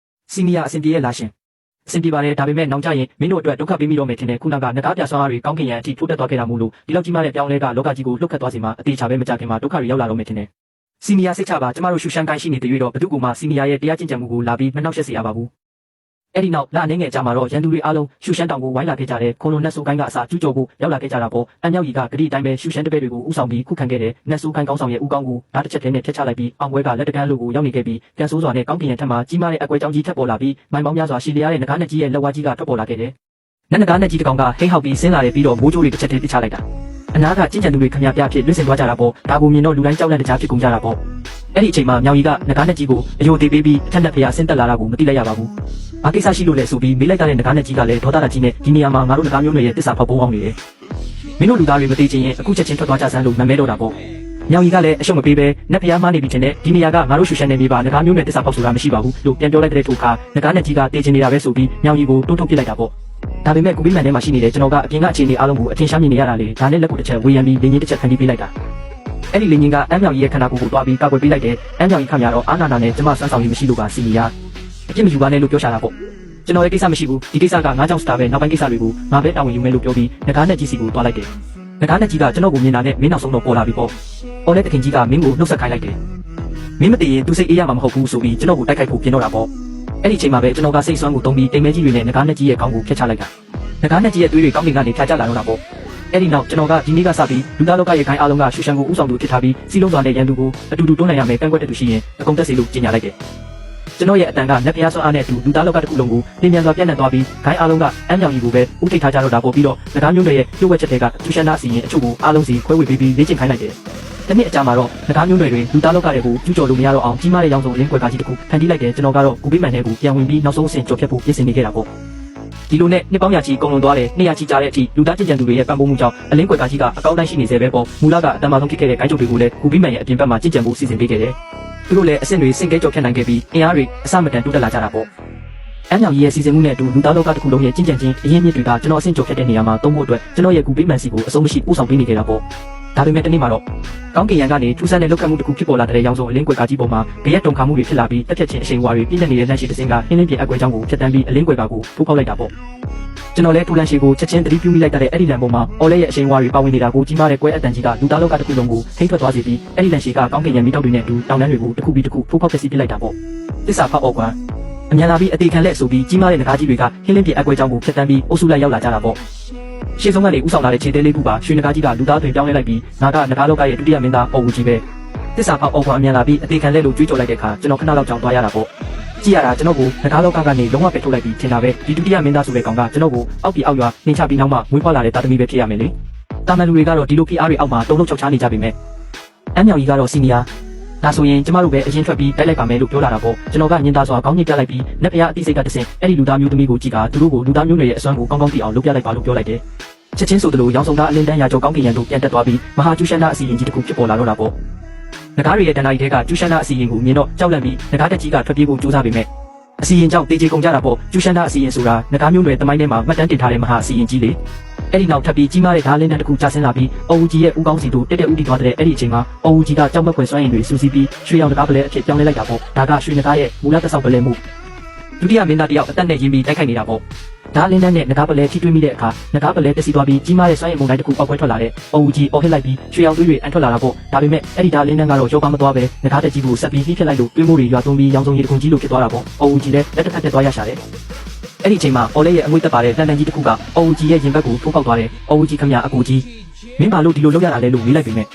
းစီနီယာအဆင်ပြေရဲ့လားရှင်အဆင်ပြေပါတယ်ဒါပေမဲ့နောက်ကျရင်မင်းတို့အတွက်ဒုက္ခပေးမိတော့မယ်ထင်တယ်ခုနကငကားပြစွမ်းအားတွေကောင်းကင်ရန်အထိထိုးတက်သွားခဲ့တာမို့လို့ဒီလောက်ကြီးမားတဲ့ပြောင်းလဲကလောကကြီးကိုလှုပ်ခတ်သွားစေမှာအသေးချာပဲမကြခင်မှာဒုက္ခတွေရောက်လာတော့မယ်ထင်တယ်။စီနီယာစိတ်ချပါကျမတို့ရှူရှမ်းကိုင်းရှိနေတဲ့၍တော့ဘသူကမှစီနီယာရဲ့တရားကျင့်ကြံမှုကိုလာပြီးမနှောက်ယှက်စေရပါဘူး။အဲ့ဒီနောက်လအနေငယ်ကြမှာတော့ရန်သူတွေအားလုံးရှူရှမ်းတောင်ကိုဝိုင်းလာခဲ့ကြတယ်ခွန်လွန်နတ်ဆိုးကိုင်းကအစာကျူးကျော်ဖို့ရောက်လာခဲ့ကြတာပေါ့အန်မြောက်ကြီးကဂတိအတိုင်းပဲရှူရှမ်းတပည့်တွေကိုဥဆောင်ပြီးခုခံခဲ့တယ်နတ်ဆိုးကိုင်းကောင်းဆောင်ရဲ့ဥကောင်းကိုဓာတ်တစ်ချက်တည်းနဲ့ဖျက်ချလိုက်ပြီးအောင်ပွဲကလက်တကန်းလူကိုရောက်နေခဲ့ပြီးကန်ဆိုးစွာနဲ့ကောင်းကင်ရံထက်မှာကြီးမားတဲ့အကွဲကြောင်းကြီးထပ်ပေါ်လာပြီးမိုင်ပေါင်းများစွာရှည်လျားတဲ့ငကားနဲ့ကြီးရဲ့လက်ဝါးကြီးကထွက်ပေါ်လာခဲ့တယ်နတ်ငကားနဲ့ကြီးတစ်ကောင်ကဟိဟောက်ပြီးဆင်းလာတယ်ပြီးတော့မိုးကြိုးတွေတစ်ချက်တည်းပစ်ချလိုက်တာအနာကကျင့်ကြံသူတွေခမရပြဖြစ်လွင့်စင်သွားကြတာပေါ့ဒါကိုမြင်တော့လူတိုင်းကြောက်လန့်တကြားဖြစ်ကုန်ကြတာပေါ့အဲ့ဒီအချိန်မှာမြောင်ကြီးကငကားနဲ့ကြီးကိုအယိုသေးပေးပြီးအထက်နဲ့ဖျားဆင်းတက်လာတာကိုမသိလိုက်ရပါဘူး။ဘာကိစ္စရှိလို့လဲဆိုပြီးမေးလိုက်တဲ့ငကားနဲ့ကြီးကလည်းဒေါသတကြီးနဲ့ဒီနေရာမှာငါတို့ငကားမျိုးတွေရဲ့တစ္ဆာဖောက်ပုံးအောင်နေတယ်။မင်းတို့လူသားတွေမသိချင်းရင်အခုချက်ချင်းထွက်သွားကြစမ်းလို့နာမဲတော့တာပေါ့။မြောင်ကြီးကလည်းအရှုံးမပေးပဲနတ်ဖျားမှားနေပြီထင်တယ်ဒီနေရာကငါတို့ရှူရှမ်းနေပြီပါငကားမျိုးနဲ့တစ္ဆာဖောက်ဆိုတာမရှိပါဘူးလို့ပြန်ပြောလိုက်တဲ့ထိုခါငကားနဲ့ကြီးကတေးချင်နေတာပဲဆိုပြီးမြောင်ကြီးကိုတွန်းထုတ်ပစ်လိုက်တာပေါ့။ဒါပေမဲ့ကူပြီးမှန်ထဲမှာရှိနေတဲ့ကျွန်တော်ကအပြင်ကအခြေအနေအားလုံးကိုအထင်ရှားမြင်နေရတာလေဒါနဲ့လက်ကိုတစ်ချက်ဝေယံပြီးလင်းကြီးတစ်ချက်ခံပြီးပေးလိုက်တာအဲ့ဒီလင်းကြီးကအမ်းမြောင်ကြီးရဲ့ခန္ဓာကိုယ်ကိုတွားပြီးကာကွယ်ပေးလိုက်တယ်အမ်းမြောင်ကြီးခမရတော့အာနာနာနဲ့ကျမစွမ်းဆောင်ရည်မရှိလို့ပါစီနီယာအပြစ်မယူပါနဲ့လို့ပြောရှာတာပေါ့ကျွန်တော်ရဲ့ကိစ္စမရှိဘူးဒီကိစ္စကငါးကြောင့်စတာပဲနောက်ပိုင်းကိစ္စတွေကိုငါပဲတာဝန်ယူမယ်လို့ပြောပြီးငကားနဲ့ကြီးစီကိုတွားလိုက်တယ်ငကားနဲ့ကြီးကကျွန်တော်ကိုမြင်တာနဲ့မင်းနောက်ဆုံးတော့ပေါ်လာပြီပေါ့အော်လက်တခင်ကြီးကမင်းကိုနှုတ်ဆက်ခိုင်းလိုက်တယ်မင်းမတည်ရင်သူစိတ်အေးရမှာမဟုတ်ဘူးဆိုပြီးကျွန်တော်ကိုတိုက်ခိုက်ဖို့ပြင်တော့တာပေါ့အဲ့ဒီအချိန်မှာပဲကျွန်တော်ကစိတ်ဆွမ်းကိုတုံးပြီးတိမ်မဲကြီးတွေနဲ့ငကားနဲ့ကြီးရဲ့ခေါင်းကိုဖျက်ချလိုက်တာငကားနဲ့ကြီးရဲ့သွေးတွေကောင်းကင်ကနေဖြာကျလာတော့တာပေါ့အဲ့ဒီနောက်ကျွန်တော်ကဒီနေ့ကစပြီးလူသားလောကရဲ့ခိုင်းအားလုံးကရှူရှန်ကိုဥဆောင်သူဖြစ်ထားပြီးစီလုံးစွာနဲ့ရန်သူကိုအတူတူတွန်းလှန်ရမယ်ကန့်ကွက်တဲ့သူရှိရင်အကုန်တက်စီလို့ကြေညာလိုက်တယ်ကျွန်တော်ရဲ့အတန်ကနတ်ဖျားစွမ်းအားနဲ့အတူလူသားလောကတစ်ခုလုံးကိုလင်းမြန်စွာပြန့်နှံ့သွားပြီးခိုင်းအားလုံးကအမ်းမြောင်ကြီးကိုပဲဥထိတ်ထားကြတော့တာပို့ပြီးတော့ငကားမျိုးတွေရဲ့လှုပ်ဝက်ချက်တွေကရှူရှန်သားစီရင်အချို့ကိုအားလုံးစီခွဲဝေပေးပြီးလေ့ကျင့်ခိုင်းလိုက်တယ်တနေ့အကြာမှာတော့ငကားမျိုးတွေလူသားလောကတွေကိုကျူးကျော်လို့မရတော့အောင်ကြီးမားတဲ့ရောင်စုံလင်းကွယ်ကားကြီးတစ်ခုဖန်တီးလိုက်တယ်ကျွန်တော်ကတော့ကူပေးမှန်တဲ့ကိုပြန်ဝင်ပြီးနောက်ဆုံးအဆင့်ကြော်ဖြတ်ဖို့ပြင်ဆင်နေခဲ့တာပေါ့ဒီလိုနဲ့နှစ်ပေါင်းရာချီကုန်လွန်သွားတယ်နှစ်ရာချီကြာတဲ့အထိလူသားကျင့်ကြံသူတွေရဲ့ပံ့ပိုးမှုကြောင့်အလင်းကွယ်ကားကြီးကအကောင်းတိုင်းရှိနေစေပဲပေါ့မူလကအတမဆုံးဖြစ်ခဲ့တဲ့ဂိုင်းချုပ်တွေကိုလည်းကူပြီးမှန်ရဲ့အပြင်ဘက်မှာကျင့်ကြံဖို့စီစဉ်ပေးခဲ့တယ်သူတို့လည်းအဆင့်တွေစင်ကဲကြော်ဖြတ်နိုင်ခဲ့ပြီးအင်အားတွေအစမတန်တိုးတက်လာကြတာပေါ့အမ်းမြောင်ကြီးရဲ့စီစဉ်မှုနဲ့အတူလူသားလောကတစ်ခုလုံးရဲ့ကျင့်ကြံခြင်းအရင်းမြစ်တွေကကျွန်တော်အဆင့်ကြော်ဖြတ်တဲ့နေရာမှာသုံးဖို့အတွက်ကျွန်တော်ရဲ့ကူပေးမှန်စီကိုအဆုံးမရှိပို့ဆောင်ပေးနေကြတာပေါ့ဒါပေမဲ့တနေ့မှာတော့ကောင်းကင်ရန်ကနေထူးဆန်းတဲ့လောက်ခတ်မှုတစ်ခုဖြစ်ပေါ်လာတဲ့ရောင်စုံအလင်းကွယ်ကားကြီးပေါ်မှာဘရက်တုံခါမှုတွေဖြစ်လာပြီးတက်ဖြတ်ခြင်းအရှိန်ဝါတွေပြည့်နေတဲ့လက်ရှိတစ်စင်းကဟင်းလင်းပြအကွဲကြောင်းကိုဖျက်တမ်းပြီးအလင်းကွယ်ကားကိုထိုးပေါက်လိုက်တာပေါ့ကျွန်တော်လည်းထူလန်ရှည်ကိုချက်ချင်းသတိပြုမိလိုက်တဲ့အဲ့ဒီလန်ပေါ်မှာအော်လဲရဲ့အရှိန်ဝါတွေပါဝင်နေတာကိုကြီးမားတဲ့ကွဲအတန်ကြီးကလူသားလောကတစ်ခုလုံးကိုထိမ့်ထွက်သွားစေပြီးအဲ့ဒီလန်ရှည်ကကောင်းကင်ရန်မီးတောက်တွေနဲ့အတူတောင်တန်းတွေကိုတစ်ခုပြီးတစ်ခုထိုးပေါက်ဖျက်ဆီးပစ်လိုက်တာပေါ့သစ္စာဖောက်အော်ကွမ်းအမြန်လာပြီးအသေးခံလက်ဆိုပြီးကြီးမားတဲ့ငကားကြီးတွေကဟင်းလင်းပြအကွဲကြောင်းကိုဖျက်တမ်းပြီးအုပ်စုလိုက်ရောက်လာကြတာပေါ့ရှေ့ဆုံးကနေဥဆောင်လာတဲ့ခြေသေးလေးခုပါရွှေနဂါးကြီးကလူသားတွေပြောင်းလဲလိုက်ပြီးငါကနဂါးလောကရဲ့ဒုတိယမင်းသားအော်ဦးကြီးပဲသစ္စာဖောက်အော်ကွမ်းအမြန်လာပြီးအသေးခံလက်လို့ကြွေးကြော်လိုက်တဲ့အခါကျွန်တော်ခဏလောက်ကြောင်သွားရတာပေါ့ကြည့်ရတာကျွန်တော်ကိုနဂါးလောကကနေလုံးဝပယ်ထုတ်လိုက်ပြီးထင်တာပဲဒီဒုတိယမင်းသားဆိုတဲ့ကောင်ကကျွန်တော်ကိုအောက်ပြီးအောက်ရွာနှင်ချပြီးနောက်မှမွေးဖွားလာတဲ့တာသမီပဲဖြစ်ရမယ်လေတာမန်လူတွေကတော့ဒီလိုဖိအားတွေအောက်မှာတုံ့လောက်ချောက်ချားနေကြပြီမဲ့အမ်းမြောင်ကြီးကတော့စီနီယာ ဒါဆိုရင်ကျမတို့ပဲအရင်ထွက်ပြီးတိုက်လိုက်ပါမယ်လို့ပြောလာတာပေါ့ကျွန်တော်ကညင်သားစွာခေါင်းညှိပြလိုက်ပြီးနက်ဖျားအတိစိတ်ကတဆင့်အဲ့ဒီလူသားမျိုးသမီးကိုကြည့်တာသူတို့ကိုလူသားမျိုးတွေရဲ့အစွမ်းကိုကောင်းကောင်းသိအောင်လုပ်ပြလိုက်ပါလို့ပြောလိုက်တယ်ချက်ချင်းဆိုသလိုရောင်စုံသားအလင်းတန်းရာကျော်ကောင်းကင်ရံတို့ပြန်တက်သွားပြီးမဟာကျူရှန်နာအစီရင်ကြီးတစ်ခုဖြစ်ပေါ်လာတော့တာပေါ့နဂါးရီရဲ့တန်တာကြီးတွေကကျူရှန်နာအစီရင်ကိုမြင်တော့ကြောက်လန့်ပြီးနဂါးတက်ကြီးကထွက်ပြေးဖို့ကြိုးစားပေမဲ့အစီရင်ကြောင့်တေးချေကုန်ကြတာပေါ့ကျူရှန်နာအစီရင်ဆိုတာနဂါးမျိုးတွေတမိုင်းထဲမှာမှတ်တမ်းတင်ထားတဲ့မဟာအစီရင်ကြီးလေအဲ့ဒီနောက်ထပ်ပြီးကြီးမားတဲ့ဓာလင်းတန်းတစ်ခုကျဆင်းလာပြီးအော်ဦးကြီးရဲ့ဦးကောင်းစီတို့တက်တက်ဦးတီသွားတဲ့အဲ့ဒီအချိန်မှာအော်ဦးကြီးကကြောက်မက်ခွင်စွမ်းရည်တွေစူးစီးပြီးရွှေရောင်တကားပလဲအဖြစ်ပြောင်းလဲလိုက်တာပေါ့ဒါကရွှေနဂါးရဲ့မူလသက်ဆောင်ပလဲမှုဒုတိယမင်းသားတယောက်အသက်နဲ့ရင်းပြီးတိုက်ခိုက်နေတာပေါ့ဒါလင်းတန်းနဲ့နဂါးပလဲထိတွေ့မိတဲ့အခါနဂါးပလဲတက်စီသွားပြီးကြီးမားတဲ့စွမ်းရည်မုန်တိုင်းတစ်ခုပေါက်ခွဲထွက်လာတဲ့အော်ဦးကြီးအော်ဟစ်လိုက်ပြီးရွှေရောင်သွေးတွေအန်ထွက်လာတာပေါ့ဒါပေမဲ့အဲ့ဒီဒါလင်းတန်းကတော့ရောပါမသွားပဲနဂါးတက်ကြီးကိုဆက်ပြီးနှိမ့်ဖြစ်လိုက်လို့တွင်းမိုးတွေရွာသွန်းပြီးရောင်စုံရည်တစ်ခုကြီးလိုဖြစ်သွားတာပေါ့အော်ဦးကြီးလည်းလက်တစ်ဖက်တက်သွားရရှာတယ်အဲ့ဒီအချိန်မှာအော်လေးရဲ့အငွေ့တက်ပါတဲ့တန်တန်ကြီးတစ်ခုကအော်ဦးကြီးရဲ့ရင်ဘက်ကိုထိုးပေါက်သွားတယ်အော်ဦးကြီးခမရအကူကြီးမင်းဘာလို့ဒီလိုလုပ်ရတာလဲလို့မေးလိုက်ပေမဲ့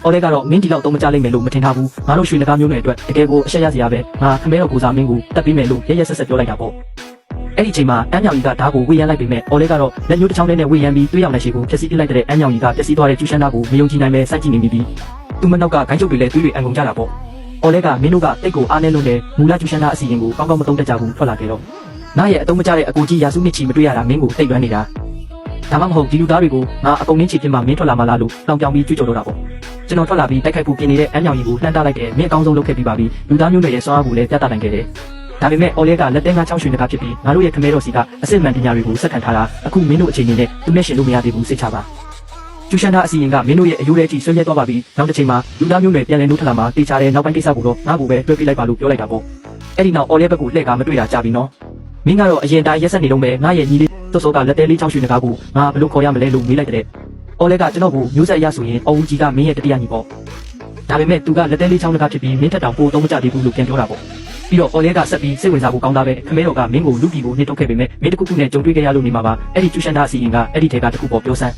အော်လေးကတော့မင်းဒီလောက်တော့မကြလိမ့်မယ်လို့မထင်ထားဘူးငါတို့ရွှေနဂါးမျိုးတွေအတွက်တကယ်ကိုအရှက်ရစရာပဲငါခမဲတော်ကိုစားမင်းကိုတက်ပြီးမယ်လို့ရဲရဲဆက်ဆက်ပြောလိုက်တာပေါ့အဲ့ဒီအချိန်မှာအမ်းညောင်ကြီးကဓာတ်ကိုဝေယမ်းလိုက်ပေမဲ့အော်လေးကတော့လက်ညှိုးတစ်ချောင်းနဲ့ဝေယမ်းပြီးတွေးရောက်နေရှိကိုဖျက်ဆီးပစ်လိုက်တဲ့အမ်းညောင်ကြီးကပျက်စီးသွားတဲ့ကျူရှန်နာကိုမယုံကြည်နိုင်ပဲစိုက်ကြည့်နေပြီးသူ့မနောက်ကဂိုင်းချုပ်တွေလည်းတွေးတွေအံကုန်ကြတာပေါ့အော်လေးကမင်းတို့ကတိတ်ကိုအားနေလို့နဲ့မူလကျူရှန်နာအစီရင်ကိုကောင်းကောင်းမသုံးတတ်ကြဘူးထွက်လာခဲ့တော့နားရဲ့အတုံးမကျတဲ့အကူကြီးရာစုနှစ်ချီမတွေ့ရတာမင်းကိုတိတ်လွမ်းနေတာဒါမှမဟုတ်ဒီလူသားတွေကိုငါအကုန်လုံးချီပြမှာမင်းထွက်လာမှလားလို့တောင်းပြောင်ပြီးကြွကြော်တော့တာပေါ့ကျွန်တော်ထွက်လာပြီးတိုက်ခိုက်ဖို့ပြင်နေတဲ့အမ်းညောင်ကြီးကိုလှမ်းတားလိုက်တယ်မင်းအကောင်းဆုံးလုပ်ခဲ့ပြီးပါပြီလူသားမျိုးတွေရဲ့စွမ်းအားကိုလည်းပြသနိုင်ခဲ့တယ်ဒါပေမဲ့အော်လေးကလက်တဲငါးချောင်းရွှေနဂါးဖြစ်ပြီးငါတို့ရဲ့ခမဲတော်စီကအစစ်မှန်ပညာတွေကိုစက္ကန့်ထားတာအခုမင်းတို့အချိန်နဲ့သူနဲ့ရှင်လို့မရသေးဘူးစိတ်ချပါကျူရှန်နာအစီရင်ကမင်းတို့ရဲ့အယိုးလေးကြီးဆွေးမြဲသွားပါပြီနောက်တစ်ချိန်မှာလူသားမျိုးတွေပြန်လည်နှုတ်ထလာမှာတေချာတဲ့နောက်ပိုင်းကိစ္စကိုတော့ငါ့ကိုပဲတွဲပြလိုက်ပါလို့ပြောလိုက်တာပေါ့အဲ့ဒီနောက်အော်လေးဘက်ကိုလှည့်ကားမတွေ့တာကြာပြီနော်မင်းကတော့အရင်တိုင်းရက်ဆက်နေတော့မယ်ငါရဲ့ညီလေးစောစောကလက်သေးလေးချောင်းရွှေနဂါးကိုငါဘယ်လိုခေါ်ရမလဲလို့မေးလိုက်တဲ့အော်လေးကကျွန်တော်ကိုမျိုးဆက်အရဆိုရင်အော်ဦးကြီးကမင်းရဲ့တတိယညီပေါ့ဒါပေမဲ့သူကလက်သေးလေးချောင်းနဂါးဖြစ်ပြီးမင်းထက်တောင်ပိုတော့မကြသေးဘူးလို့ပြန်ပြောတာပေါ့ပြီးတော့အော်လေးကဆက်ပြီးစိတ်ဝင်စားဖို့ကောင်းတာပဲခမဲတော်ကမင်းကိုလူပြည်ကိုနှိမ့်ထုတ်ခဲ့ပေမဲ့မင်းတခုခုနဲ့ကြုံတွေ့ခဲ့ရလို့နေမှာပါအဲ့ဒီကျူရှန်နာအစီရင်ကအဲ့ဒီထဲကတခုပေါ်ပြောစမ်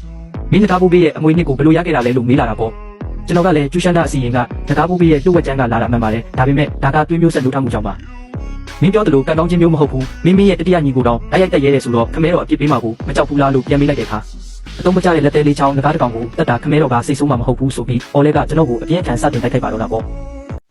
းမင်းနဂါးဘိုးဘေးရဲ့အမွေနှစ်ကိုဘယ်လိုရခဲ့တာလဲလို့မေးလာတာပေါ့ကျွန်တော်ကလည်းကျူရှန်နာအစီရင်ကနဂါးဘိုးဘေးရဲ့လှုပ်ဝက်ချမ်းကလာတာမှန်ပါတယ်ဒါပေမဲ့ဒါကတွင်းမျိုးဆက်လို့ထားမှုကြောင့်ပါမင်းပြောတယ်လို့ကန်ကောင်းချင်းမျိုးမဟုတ်ဘူးမင်းရဲ့တတိယညီကိုတော့တိုက်ရိုက်တက်ရဲတယ်ဆိုတော့ခမဲတော်အပြစ်ပေးမှာကိုမကြောက်ဘူးလားလို့ပြန်မေးလိုက်တဲ့အခါအတုံးမကျတဲ့လက်သေးလေးချောင်းနဂါးတစ်ကောင်ကိုတက်တာခမဲတော်ကစိတ်ဆိုးမှမဟုတ်ဘူးဆိုပြီးအော်လေးကကျွန်တော်ကိုအပြင်းထန်စတင်တိုက်ခိုက်ပါတော့တာပေါ့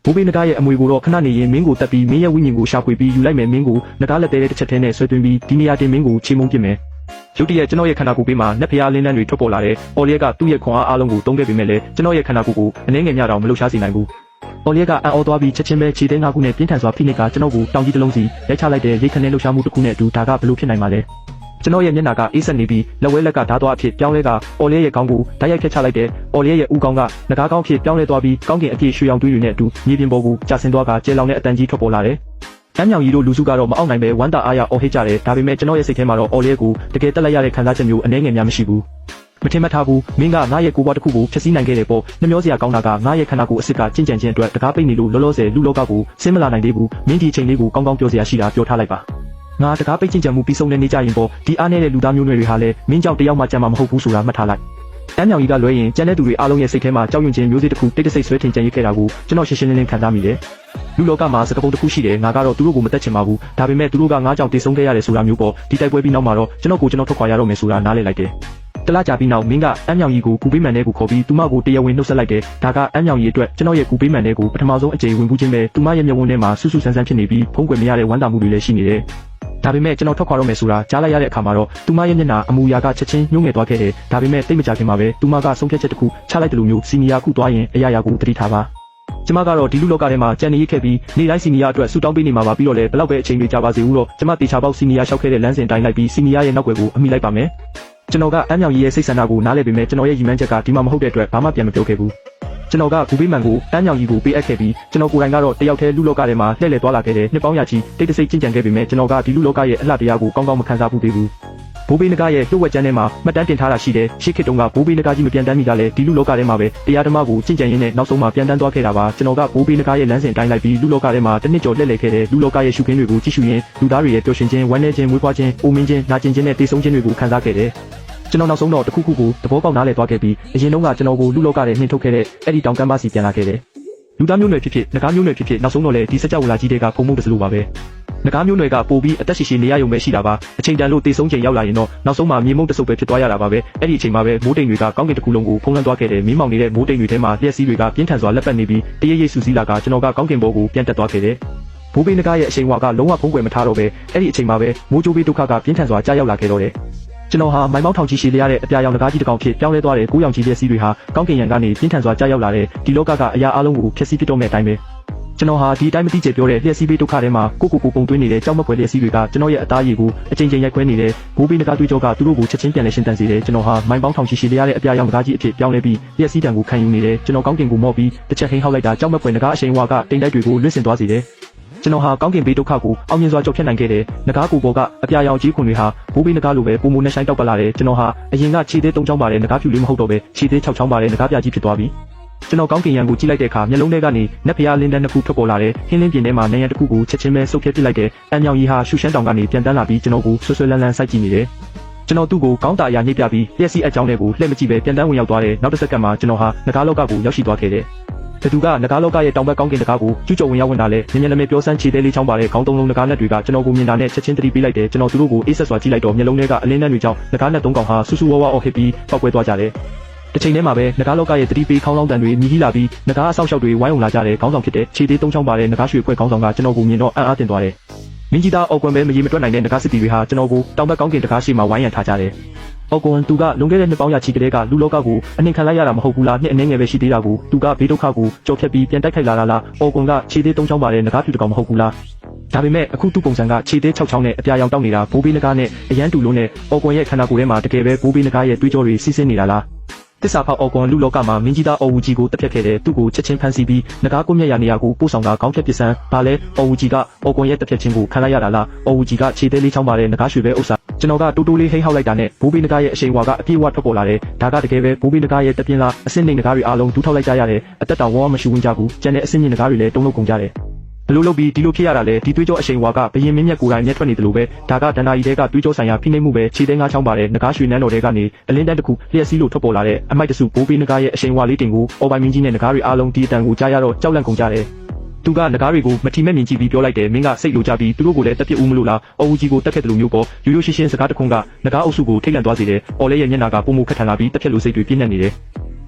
ဘိုးဘေးနဂါးရဲ့အမွေကိုတော့ခဏနေရင်မင်းကိုတက်ပြီးမင်းရဲ့ဝိညာဉ်ကိုရှာဖွေပြီးယူလိုက်မယ်မင်းကိုနဂါးလက်သေးတဲ့တစ်ချက်ထဲနဲ့ဆွဲသွင်းပြီးဒီနေရာတင်မင်းကိုချေမှုန်းပစ်မယ်ရုတ်တရက်ကျွန်တော်ရဲ့ခန္ဓာကိုယ်ပေးမှာနက်ဖျားလင်းလန်းတွေထွက်ပေါ်လာတဲ့အော်လီယက်ကသူ့ရဲ့ခွန်အားအလုံးကိုတုံးခဲ့ပေမဲ့လည်းကျွန်တော်ရဲ့ခန္ဓာကိုယ်ကိုအနှဲငယ်ညတောင်မလှုပ်ရှားစေနိုင်ဘူးအော်လီယက်ကအံ့ဩသွားပြီးချက်ချင်းပဲခြေသိမ်းငါးခုနဲ့ပြင်းထန်စွာဖိနှိပ်ကကျွန်တော်ကိုတောင်ကြီးတစ်လုံးစီရိုက်ချလိုက်တဲ့ရိတ်ခနဲလှုပ်ရှားမှုတစ်ခုနဲ့အတူဒါကဘလို့ဖြစ်နိုင်မှာလဲကျွန်တော်ရဲ့မျက်နှာကအေးဆက်နေပြီးလက်ဝဲလက်ကဓာတ်သွားအဖြစ်ပြောင်းလဲကအော်လီယက်ရဲ့ခေါင်းကိုဓာတ်ရိုက်ဖျက်ချလိုက်တဲ့အော်လီယက်ရဲ့ဦးခေါင်းကနဂါးခေါင်းဖြစ်ပြောင်းလဲသွားပြီးကောင်းကင်အပြည့်ရွှေရောင်သွေးတွေနဲ့အတူမြေပြင်ပေါ်ကိုကျဆင်းသွားကကျဲလောင်တဲ့အတန်ကြီးထွက်ပေါ်လာတယ်အမ်းမြောင်ကြီးတို့လူစုကတော့မအောင်နိုင်ပဲဝမ်းတာအားရအော်ဟစ်ကြတယ်ဒါပေမဲ့ကျွန်တော်ရဲ့စိတ်ထဲမှာတော့အော်လီယက်ကိုတကယ်တက်လိုက်ရတဲ့ခံစားချက်မျိုးအနည်းငယ်များမရှိဘူးမထင်မှတ်ထားဘူးမင်းကငါရဲ့ကိုယ်ပွားတစ်ခုကိုဖျက်ဆီးနိုင်ခဲ့တယ်ပေါ့နှမျောစရာကောင်းတာကငါရဲ့ခန္ဓာကိုယ်အစ်စ်ကကြင်ကြံခြင်းအတွက်တကားပိတ်နေလို့လောလောဆယ်လူလောကကိုဆင်းမလာနိုင်သေးဘူးမင်းဒီချိန်လေးကိုကောင်းကောင်းပြောစရာရှိတာပြောထားလိုက်ပါငါတကားပိတ်ကြင်ကြံမှုပြီးဆုံးတဲ့နေ့ကျရင်ပေါ့ဒီအားနေတဲ့လူသားမျိုးနွယ်တွေဟာလည်းမင်းကြောင့်တယောက်မှကြံမှာမဟုတ်ဘူးဆိုတာမှတ်ထားလိုက်အမ်းမြောင်ကြီးကလွဲရင်ကျန်တဲ့သူတွေအားလုံးရဲ့စိတ်ထဲမှာကြောက်ရွံ့ခြင်းမျိုးစေ့တစ်ခုတိတ်တဆိတ်ဆွဲထင်ကြံရခဲ့တာကိုကျွန်တော်ရှင်းရှင်းလင်းလင်းခံစားမိတယ်လူလောကမှာစကားပုံတစ်ခုရှိတယ်ငါကတော့သူတို့ကိုမတက်ချင်ပါဘူးဒါပေမဲ့သူတို့ကငါကြောင့်တည်ဆုံးခဲ့ရတယ်ဆိုတာမျိုးပေါ့ဒီတိုက်ပွဲပြီးနောက်မှာတော့ကျွန်တော်ထွက်ခွာရတော့မယ်ဆိုတာနားလည်လိုက်တယ်တလားကြပြီးနောက်မင်းကအမ်းမြောင်ကြီးကိုကူပေးမှန်တဲ့ကိုခေါ်ပြီးသူမကိုတရားဝင်နှုတ်ဆက်လိုက်တယ်ဒါကအမ်းမြောင်ကြီးအတွက်ကျွန်တော်ရဲ့ကူပေးမှန်တဲ့ကိုပထမဆုံးအကြိမ်ဝင်ပူးခြင်းပဲသူမရဲ့မျက်ဝန်းထဲမှာဆူဆူဆန်းဆန်းဖြစ်နေပြီးဖုံးကွယ်မရတဲ့ဝမ်းသာမှုတွေလည်းရှိနေတယ်ဒါပေမဲ့ကျွန်တော်ထွက်ခွာတော့မယ်ဆိုတာကြားလိုက်ရတဲ့အခါမှာတော့သူမရဲ့မျက်နှာအမူအရာကချက်ချင်းညှိုးငယ်သွားခဲ့တယ်ဒါပေမဲ့တိတ်မကြခင်မှာပဲသူမကဆုံးဖြတ်ချက်တစ်ခုချလိုက်တယ်လို့မျိုးစီနီယာခုသွားရင်အရာရာကိုသတိထားပါကျမကတော့ဒီလူလောကထဲမှာကြံနေရခဲ့ပြီးနေ့တိုင်းစီနီယာအတွက်ဆူတောင်းပေးနေမှာပါပြီးတော့လည်းဘလောက်ပဲအချိန်တွေကြာပါစေဦးတော့ကျမတေချာပေါက်စီနီယာလျှောက်ခဲ့တဲ့လမ်းစဉ်တိုင်းလိုက်ပြီးစီနီယာရဲ့နောက်ွယ်ကိုအမိလိုက်ပါမယ်ကျွန်တော်ကအမ်းမြောင်ကြီးရဲ့စိတ်ဆန္ဒကိုနားလည်ပေမဲ့ကျွန်တော်ရဲ့ရည်မှန်းချက်ကဒီမှာမဟုတ်တဲ့အတွက်ဘာမှပြန်မပြောခဲ့ဘူးကျွန်တော်ကဘူပေးမှန်ကိုအမ်းမြောင်ကြီးကိုပေးအပ်ခဲ့ပြီးကျွန်တော်ကိုယ်တိုင်ကတော့တယောက်တည်းလူလောကထဲမှာလှည့်လည်သွားလာခဲ့တဲ့နှစ်ပေါင်းရာချီတိတ်တဆိတ်ကျင့်ကြံခဲ့ပေမဲ့ကျွန်တော်ကဒီလူလောကရဲ့အလှတရားကိုကောင်းကောင်းမခံစားဘူးသေးဘူးဘိုးဘေးနဂါရဲ့လှုပ်ဝက်ကျမ်းထဲမှာမှတ်တမ်းတင်ထားတာရှိတယ်ရှေ့ခေတ်တုန်းကဘိုးဘေးနဂါကြီးမပြန်တမ်းမိတာလေဒီလူလောကထဲမှာပဲတရားဓမ္မကိုကျင့်ကြံရင်းနဲ့နောက်ဆုံးမှပြန်တမ်းသွားခဲ့တာပါကျွန်တော်ကဘိုးဘေးနဂါရဲ့လမ်းစဉ်တိုင်းလိုက်ပြီးလူလောကထဲမှာတစ်နှစ်ကျော်လှည့်လည်ခဲ့တဲ့လူလောကရဲ့ရှုခင်းတွေကိုကြည့်ရှုရင်းလူသားတွေရဲ့ပျော်ရွှင်ခြင်းဝမ်းနည်းခြင်းမွေးဖွားခြင်းအိုမင်းခြင်းနာကျင်ခြင်းနဲ့တေဆုံးခြင်းတွေကိုခံစားခဲ့တယ်ကျွန်တော်နောက်ဆုံးတော့တစ်ခုခုကိုသဘောပေါက်နားလည်သွားခဲ့ပြီးအရင်တုန်းကကျွန်တော်ကိုလူလောကထဲနှင်ထုတ်ခဲ့တဲ့အဲ့ဒီတောင်ကမ်းပါးစီပြန်လာခဲ့တယ်လူသားမျိုးနွယ်ဖြစ်ဖြစ်နဂါးမျိုးနွယ်ဖြစ်ဖြစ်နောက်ဆုံးတော့လေဒီစကြဝဠာကြီးတွေကပုံမှုတစလို့ပါပဲ နဂါမျိုးနွယ်ကပိုပြီးအသက်ရှိရှိနေရရုံပဲရှိတာပါအချိန်တန်လို့တေဆုံးချိန်ရောက်လာရင်တော့နောက်ဆုံးမှာမြေမုံတဆုပ်ပဲဖြစ်သွားရတာပါပဲအဲ့ဒီအချိန်မှာပဲမိုးတိမ်တွေကကောင်းကင်တစ်ခုလုံးကိုဖုံးလွှမ်းသွားခဲ့တယ်မင်းမောင်နေတဲ့မိုးတိမ်တွေထဲမှာလျှက်စီးတွေကပြင်းထန်စွာလက်ပတ်နေပြီးတရရိပ်ဆူစီးလာကကျွန်တော်ကကောင်းကင်ဘောကိုပြန်တက်သွားခဲ့တယ်ဘိုးဘေးနဂါရဲ့အချိန်ဝါကလုံးဝဖုံးကွယ်မထားတော့ပဲအဲ့ဒီအချိန်မှာပဲမိုးကြိုးဘေးဒုက္ခကပြင်းထန်စွာကြားရောက်လာခဲ့တော့တယ်ကျွန်တော်ဟာမိုင်မောင်းထောင်ချီရှည်လျက်တဲ့အပြာရောင်နဂါကြီးတစ်ကောင်ဖြစ်ပြောင်းလဲသွားတဲ့ကိုးရောင်ကြီးလျက်စီးတွေဟာကောင်းကင်ရန်ကနေပြင်းထန်စွာကြားရောက်လာတဲ့ဒီလောကကအရာအလုံးကိုဖျက်ဆီးပစ်တော့မဲ့အတိုင်းပဲကျွန်တော်ဟာဒီအတိုင်းမသိကျပြောတဲ့လျှက်စီးဘေးဒုက္ခထဲမှာကိုပုံသွင်းနေတဲ့ကြောက်မက်ဖွယ်လျှက်စီးတွေကကျွန်တော်ရဲ့အသားရည်ကိုအချိန်ချင်းရိုက်ခွဲနေတယ်ဘိုးဘေးနဂါတွေးကြောကသူတို့ကိုချက်ချင်းပြန်လဲရှင်းတန်စေတယ်ကျွန်တော်ဟာမိုင်ပေါင်းထောင်ချီရှည်လျက်တဲ့အပြာရောင်နဂါကြီးအဖြစ်ပြောင်းလဲပြီးလျှက်စီးတံကိုခံယူနေတယ်ကျွန်တော်ကောင်းကင်ကိုမော့ပြီးတစ်ချက်ဟိန်းဟောက်လိုက်တာကြောက်မက်ဖွယ်နဂါအရှိန်ဝါကတိမ်တိုက်တွေကိုလွင့်စင်သွားစေတယ်ကျွန်တော်ဟာကောင်းကင်ဘေးဒုက္ခကိုအောင်မြင်စွာကြော်ဖြတ်နိုင်ခဲ့တယ်။နဂါကိုပေါ်ကအပြာရောင်ကြီးခွန်တွေဟာဘိုးဘေးနဂါလိုပဲပုံမနဲ့ဆိုင်တောက်ပလာတယ်ကျွန်တော်ဟာအရင်ကခြေသေး၃ချောင်းပါတဲ့နဂါဖြူလေးမဟုတ်တော့ပဲခြေသေး၆ချောင်းပါတဲ့နဂါပြကြီးဖြစ်သွားပြီ။ကျွန်တော်ကောင်းကင်ရန်ကိုကြည့်လိုက်တဲ့အခါမျက်လုံးထဲကနေနက်ဖျားလင်းတန်းတစ်ခုထွက်ပေါ်လာတယ်။ဟင်းလင်းပြင်းထဲမှာနေရန်တစ်ခုကိုချက်ချင်းပဲစုပ်ဖြတ်ပစ်လိုက်တယ်။အန်မြောင်ကြီးဟာရှူရှမ်းတောင်ကနေပြန်တန်းလာပြီးကျွန်တော်ကိုဆွဆွလန်းလန်းစိုက်ကြည့်နေတယ်။ကျွန်တော်သူ့ကိုကောင်းတာအရာညှိပြပြီးလျှက်စီးအကြောင်းတွေကိုလှည့်မကြည့်ပဲပြန်တန်းဝင်ရောက်သွားတယ်။နောက်တစ်စက္ကန့်မှာကျွန်တော်ဟာနဂါလောကကိုရောက်ရှိသွားခဲ့တယ်။သူကနဂါလောကရဲ့တောင်ဘက်ကောင်းကင်တကားကိုကျူးကျော်ဝင်ရောက်ဝင်လာလဲမြင်မြင်လည်းပြောစမ်းခြေသေးလေးချောင်းပါတဲ့ခေါင်းသုံးလုံးနဂါနဲ့တွေကကျွန်တော်ကိုမြင်တာနဲ့ချက်ချင်းသတိပေးလိုက်တယ်ကျွန်တော်သူတို့ကိုအေးဆက်စွာကြည့်လိုက်တော့မျက်လုံးထဲကအလင်းနှံတွေကြောင့်နဂါနဲ့သုံးကောင်ဟာဆူဆူဝါးဝါအော်ဟစ်ပြီးပောက်ကွဲသွားကြတယ်တစ်ချိန်တည်းမှာပဲနဂါလောကရဲ့သတိပေးခေါင်းလောင်းတန်တွေမြည်ဟိလာပြီးနဂါအဆောက်အအုံတွေဝိုင်းဝန်းလာကြတဲ့ခေါင်းဆောင်ဖြစ်တဲ့ခြေသေးသုံးချောင်းပါတဲ့နဂါရွှေခွဲခေါင်းဆောင်ကကျွန်တော်ကိုမြင်တော့အံ့အားသင့်သွားတယ်မင်းကြီးသားအော်ကွန်ပဲမရေမတွက်နိုင်တဲ့နဂါစစ်တီတွေဟာကျွန်တော်ကိုတောင်ဘက်ကောင်းကင်တကားရှိမှဝိုင်းရံထားကြတယ်အော်ကွန်သူကလွန်ခဲ့တဲ့နှစ်ပေါင်းရာချီကလေးကလူလောကကိုအနှင်ခံလိုက်ရတာမဟုတ်ဘူးလားနှစ်အနည်းငယ်ပဲရှိသေးတာကိုသူကဘေးဒုက္ခကိုကြော်ဖြတ်ပြီးပြန်တိုက်ခိုက်လာတာလားအော်ကွန်ကခြေသေး၃ချောင်းပါတဲ့နဂါဖြူတကောင်မဟုတ်ဘူးလားဒါပေမဲ့အခုသူ့ပုံစံကခြေသေး၆ချောင်းနဲ့အပြာရောင်တောက်နေတာဘိုးဘေးနဂါနဲ့အရန်တူလုံးနဲ့အော်ကွန်ရဲ့ခန္ဓာကိုယ်ထဲမှာတကယ်ပဲဘိုးဘေးနဂါရဲ့တွေးကြောတွေစီးဆင်းနေတာလားတစ္ဆာဖောက်အော်ကွန်လူလောကမှာမင်းကြီးသားအော်ဝူကြီးကိုတက်ဖြတ်ခဲ့တဲ့သူ့ကိုချက်ချင်းဖမ်းဆီးပြီးနဂါးကွမျက်ရနေရာကိုပို့ဆောင်တာကောင်းဖြတ်ပစ်စမ်းဒါလဲအော်ဝူကြီးကအော်ကွန်ရဲ့တက်ဖြတ်ခြင်းကိုခံလိုက်ရတာလားအော်ဝူကြီးကခြေသေးလေးချောင်းပါတဲ့နဂါးရွှေပဲဥစ္စာကျွန်တော်ကတိုးတိုးလေးဟိဟောက်လိုက်တာနဲ့ဘိုးဘေးနဂါးရဲ့အရှိန်ဝါကအပြည့်အဝထွက်ပေါ်လာတယ်ဒါကတကယ်ပဲဘိုးဘေးနဂါးရဲ့တပြင်းလားအစင်းနေနဂါးတွေအားလုံးဒူးထောက်လိုက်ကြရတယ်အသက်တောင်ဝဝမရှိဝင်ကြဘူးကျန်တဲ့အစင်းမြင့်နဂါးတွေလည်းတုံးလုံးကုန်ကြတယ်ဘလို့လုပ်ပြီးဒီလိုဖြစ်ရတာလေဒီတွေးကြောအရှိန်ဝါကဘယင်မင်းမြတ်ကိုယ်တိုင်မျက်ထွက်နေတယ်လို့ပဲဒါကဒန္တာကြီးတဲကတွေးကြောဆိုင်ရာဖိနှိပ်မှုပဲခြေသေးငါးချောင်းပါတဲ့နဂါးရွှေနန်းတော်တဲကနေအလင်းတန်းတစ်ခုလျှက်စီးလို့ထွက်ပေါ်လာတဲ့အမိုက်တစုဘိုးဘေးနဂါးရဲ့အရှိန်ဝါလေးတင်ကိုအော်ပိုင်မင်းကြီးနဲ့နဂါးတွေအားလုံးဒီအတန်ကိုကြားရတော့ကြောက်လန့်ကုန်ကြတယ်သူကနဂါးတွေကိုမထီမဲ့မြင်ကြည့်ပြီးပြောလိုက်တယ်မင်းကစိတ်လိုကြပြီးသူတို့ကိုလည်းတက်ပြစ်ဦးမလို့လားအော်ဦးကြီးကိုတက်ခဲ့တယ်လို့မျိုးပေါ့ရိုးရိုးရှင်းရှင်းစကားတခွန်းကနဂါးအုပ်စုကိုထိတ်လန့်သွားစေတယ်အော်လေးရဲ့မျက်နှာကပုံမှုခက်ထန်လာပြီးတက်ပြစ်လိုစိတ်တွေပြင်းနေနေတယ်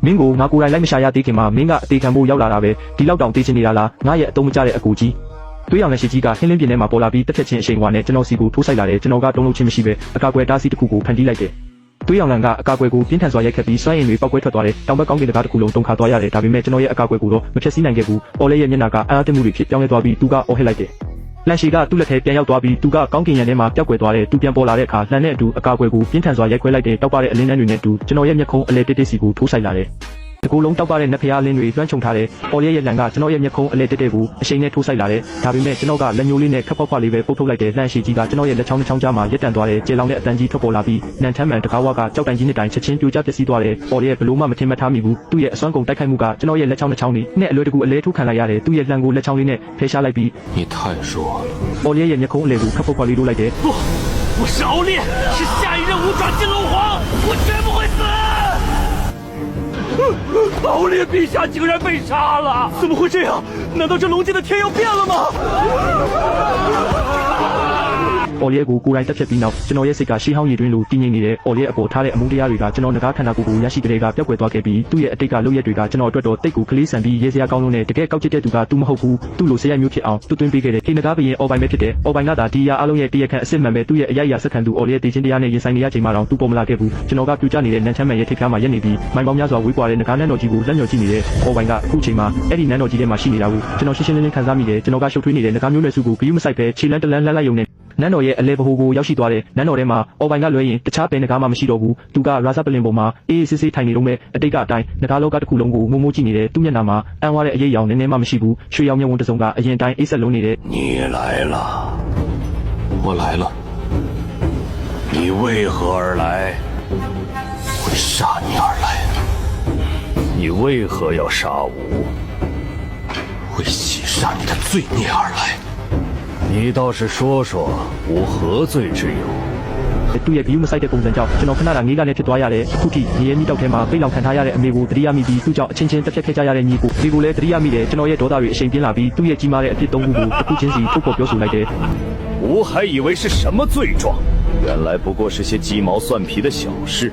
မင်းကိုငါကိုယ်တိုင်လိုက်မရှာရသေးခင်မှာမင်းကအသေးခံဖို့ရောက်လာတာပဲဒီလောက်တောင်တေးချင်နေတာလားငါရဲ့အတုံးမကျတဲ့အကူကြီးတွေးရောင်နဲ့ရှိကြီးကဟင်းလင်းပြင်းထဲမှာပေါ်လာပြီးတက်ဖြတ်ခြင်းအရှိန်ဝါနဲ့ကျွန်တော်စီကိုထိုးဆိုင်လာတယ်ကျွန်တော်ကတုံးလုံးချင်းမရှိပဲအကာအကွယ်တားဆီးတစ်ခုကိုဖန်တီးလိုက်တယ်တွေးရောင်လန်ကအကာအကွယ်ကိုပြင်းထန်စွာရိုက်ခတ်ပြီးစွမ်းရည်တွေပောက်ကွဲထွက်သွားတယ်တောင်ဘက်ကောင်းကင်တကားတစ်ခုလုံးတုန်ခါသွားရတယ်ဒါပေမဲ့ကျွန်တော်ရဲ့အကာအကွယ်ကိုတော့မဖျက်ဆီးနိုင်ခဲ့ဘူးအော်လေးရဲ့မျက်နှာကအအားတမှုတွေဖြစ်ပြောင်းလဲသွားပြီးသူကအော်ဟစ်လိုက်တယ်လန်ရှီကသူ့လက်ထဲပြန်ရောက်သွားပြီးသူကကောင်းကင်ရံထဲမှာပျောက်ကွယ်သွားတယ်သူပြန်ပေါ်လာတဲ့အခါလှန်နဲ့အတူအကာအကွယ်ကိုပြင်းထန်စွာရိုက်ခွဲလိုက်တဲ့တောက်ပတဲ့အလင်းနှန်းတွေနဲ့အတူကျွန်တော်ရဲ့မျက်ခုံးအလဲတိတ်တိတ်စီကိုထိုးဆိုင်လာတယ်တကူလုံးတောက်ပတဲ့နက်ဖျားလင်းတွေလွှမ်းခြုံထားတဲ့အော်လေးရဲ့လန်ကကျွန်တော်ရဲ့မျက်ခုံးအလဲတိတ်တိတ်ကိုအရှိန်နဲ့ထိုးဆိုင်လာတယ်ဒါပေမဲ့ကျွန်တော်ကလက်ညှိုးလေးနဲ့ခက်ဖွက်ဖွက်လေးပဲပုတ်ထုတ်လိုက်တဲ့လှန်ရှီကြီးကကျွန်တော်ရဲ့လက်ချောင်းတစ်ချောင်းကြားမှာရက်တန်သွားတဲ့ကျေလောင်တဲ့အတန်ကြီးထွက်ပေါ်လာပြီးနန်ထမ်းမှန်တကားဝါကကြောက်တိုင်ကြီးနဲ့တိုင်ချက်ချင်းပြိုကျပျက်စီးသွားတယ်အော်လေးရဲ့ဘလို့မှမထင်မှတ်ထားမိဘူးသူ့ရဲ့အစွမ်းကုန်တိုက်ခိုက်မှုကကျွန်တော်ရဲ့လက်ချောင်းတစ်ချောင်းလေးနဲ့အလွယ်တကူအလဲထိုးခံလိုက်ရတယ်သူ့ရဲ့လှန်ကိုလက်ချောင်းလေးနဲ့ဖယ်ရှားလိုက်ပြီး你太弱了အော်လေးရဲ့မျက်ခုံးအလဲကိုခက်ဖွက်ဖွက်လေးထိုးလိုက်တယ်我是敖烈是下一任五爪金龙皇我绝不会死敖烈陛下竟然被杀了！怎么会这样？难道这龙界的天要变了吗？အော်လေးကိုကိုယ်တိုင်တက်ဖြတ်ပြီးနောက်ကျွန်တော်ရဲ့စိတ်ကရှေးဟောင်းရည်တွင်းလိုတည်ငြိမ်နေတဲ့အော်လေးအပေါ်ထားတဲ့အမှုတရားတွေကကျွန်တော်ငကားခန္ဓာကိုယ်ကိုရရှိတဲ့ကပျောက်ကွယ်သွားခဲ့ပြီးသူ့ရဲ့အတိတ်ကလုပ်ရက်တွေကကျွန်တော်အတွက်တော့တိတ်ကိုကလေးဆန်ပြီးရေးစရာကောင်းလို့နဲ့တကယ်ကောက်ကျစ်တဲ့သူကသူမဟုတ်ဘူးသူ့လိုဆရာမျိုးဖြစ်အောင်တွတ်သွင်းပေးခဲ့တဲ့ခေငကားဘရင်အော်ပိုင်ပဲဖြစ်တဲ့အော်ပိုင်ကသာဒီယာအလုံးရဲ့တရခန့်အစ်စ်မှန်ပဲသူ့ရဲ့အရိုက်အရာစက္ကန့်သူအော်လေးရဲ့တည်ခြင်းတရားနဲ့ရင်ဆိုင်နေရချိန်မှာတော့သူပေါ်မလာခဲ့ဘူးကျွန်တော်ကပြူကျနေတဲ့နန်းချမ်းမှန်ရဲ့ထိပ်ဖျားမှာရက်နေပြီးမိုင်ပေါင်းများစွာဝေးကွာတဲ့ငကားနန်းတော်ကြီးကိုလက်ညှော်ကြည့်နေတဲ့အော်ပိုင်ကအခုချိန်မှာအဲ့ဒီနန်းတော်ကြီးထဲမှာရှိနေတာကိုကျွန်တော်ရှင်းရှင်းလင်းလင်းခံစားမိတယ်ကျွန်တော်ကရှုပ်ထွေးနေတဲ့ငကားမျိုးနွယ်စုကိုဂရုမစိုက်ပဲခြေလန်းတလန်းလှမ်းလိုက်ယုံနဲ့နန်းတော်ရဲ့အလဲဘဟုကိုရောက်ရှိသွားတဲ့နန်းတော်ထဲမှာအော်ပိုင်ကလွှဲရင်တခြားဘယ်နဂါမှမရှိတော့ဘူးသူကရာဇပလင်ပေါ်မှာအေးအေးဆေးဆေးထိုင်နေတော့မဲ့အတိတ်ကအတိုင်းနဂါလောကတစ်ခုလုံးကိုငုံငုံကြည့်နေတဲ့သူ့မျက်နှာမှာအံ့ဝါတဲ့အရေးရောင်နည်းနည်းမှမရှိဘူးရွှေရောင်မျက်ဝန်းတစ်စုံကအရင်တိုင်းအေးဆက်လုံးနေတဲ့你来了我来了你为何而来为杀你而来你为何要杀吾为洗杀你的罪孽而来你倒是说说吾何罪之有သူ့ရဲ့ဂရုမစိုက်တဲ့ပုံစံကြောင့်ကျွန်တော်ခဏငေးကနေဖြစ်သွားရတယ်အခုထိညီရဲ့မိတောက်ထဲမှာပိတ်လောင်ခံထားရတဲ့အမေကိုတတိယမိပြီးသူ့ကြောင့်အချင်းချင်းတက်ဖြတ်ခဲ့ကြရတဲ့ညီကိုဒီကိုလည်းတတိယမိတယ်ကျွန်တော်ရဲ့ဒေါသတွေအရှိန်ပြင်းလာပြီးသူ့ရဲ့ကြီးမားတဲ့အဖြစ်သုံးခုကိုတစ်ခုချင်းစီထုတ်ဖော်ပြောဆိုလိုက်တယ်吾还以为是什么罪状，原来不过是些鸡毛蒜皮的小事。